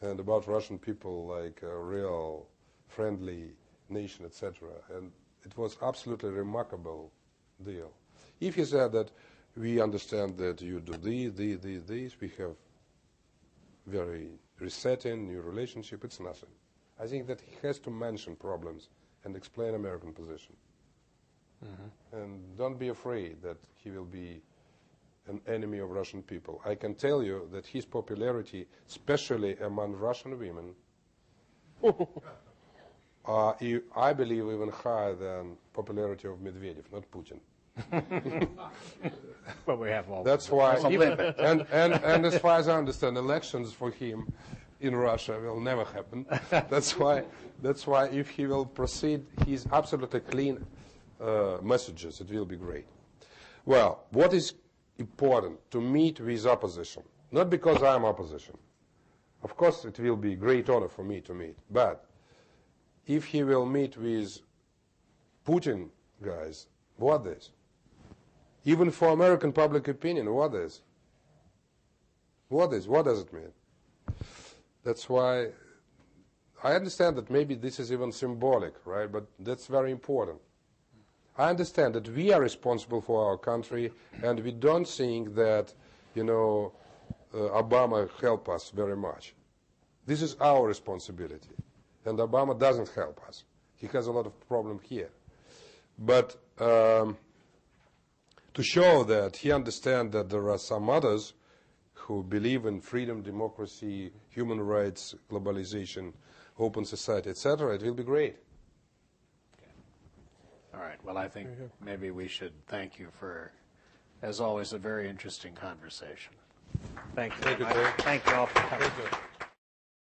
and about Russian people like a real friendly nation, etc. And it was absolutely remarkable deal. If he said that we understand that you do this, we have very resetting, new relationship, it's nothing. I think that he has to mention problems and explain American position. Mm-hmm. And don't be afraid that he will be an enemy of Russian people. I can tell you that his popularity, especially among Russian women, I believe even higher than popularity of Medvedev, not Putin. But we have all. That's why, and as far as I understand, elections for him in Russia will never happen. That's why if he will proceed, he's absolutely clean messages. It will be great. Well, what is important to meet with opposition? Not because I'm opposition. Of course, it will be a great honor for me to meet. But if he will meet with Putin guys, what is? Even for American public opinion, what is? What is? What does it mean? That's why I understand that maybe this is even symbolic, right? But that's very important. I understand that we are responsible for our country, and we don't think that, Obama helped us very much. This is our responsibility, and Obama doesn't help us. He has a lot of problem here. But to show that he understands that there are some others who believe in freedom, democracy, human rights, globalization, open society, etc., it will be great. Okay. All right. Well, I think maybe we should thank you for, as always, a very interesting conversation. Thank you. Thank you. Thank you all for coming. Thank you.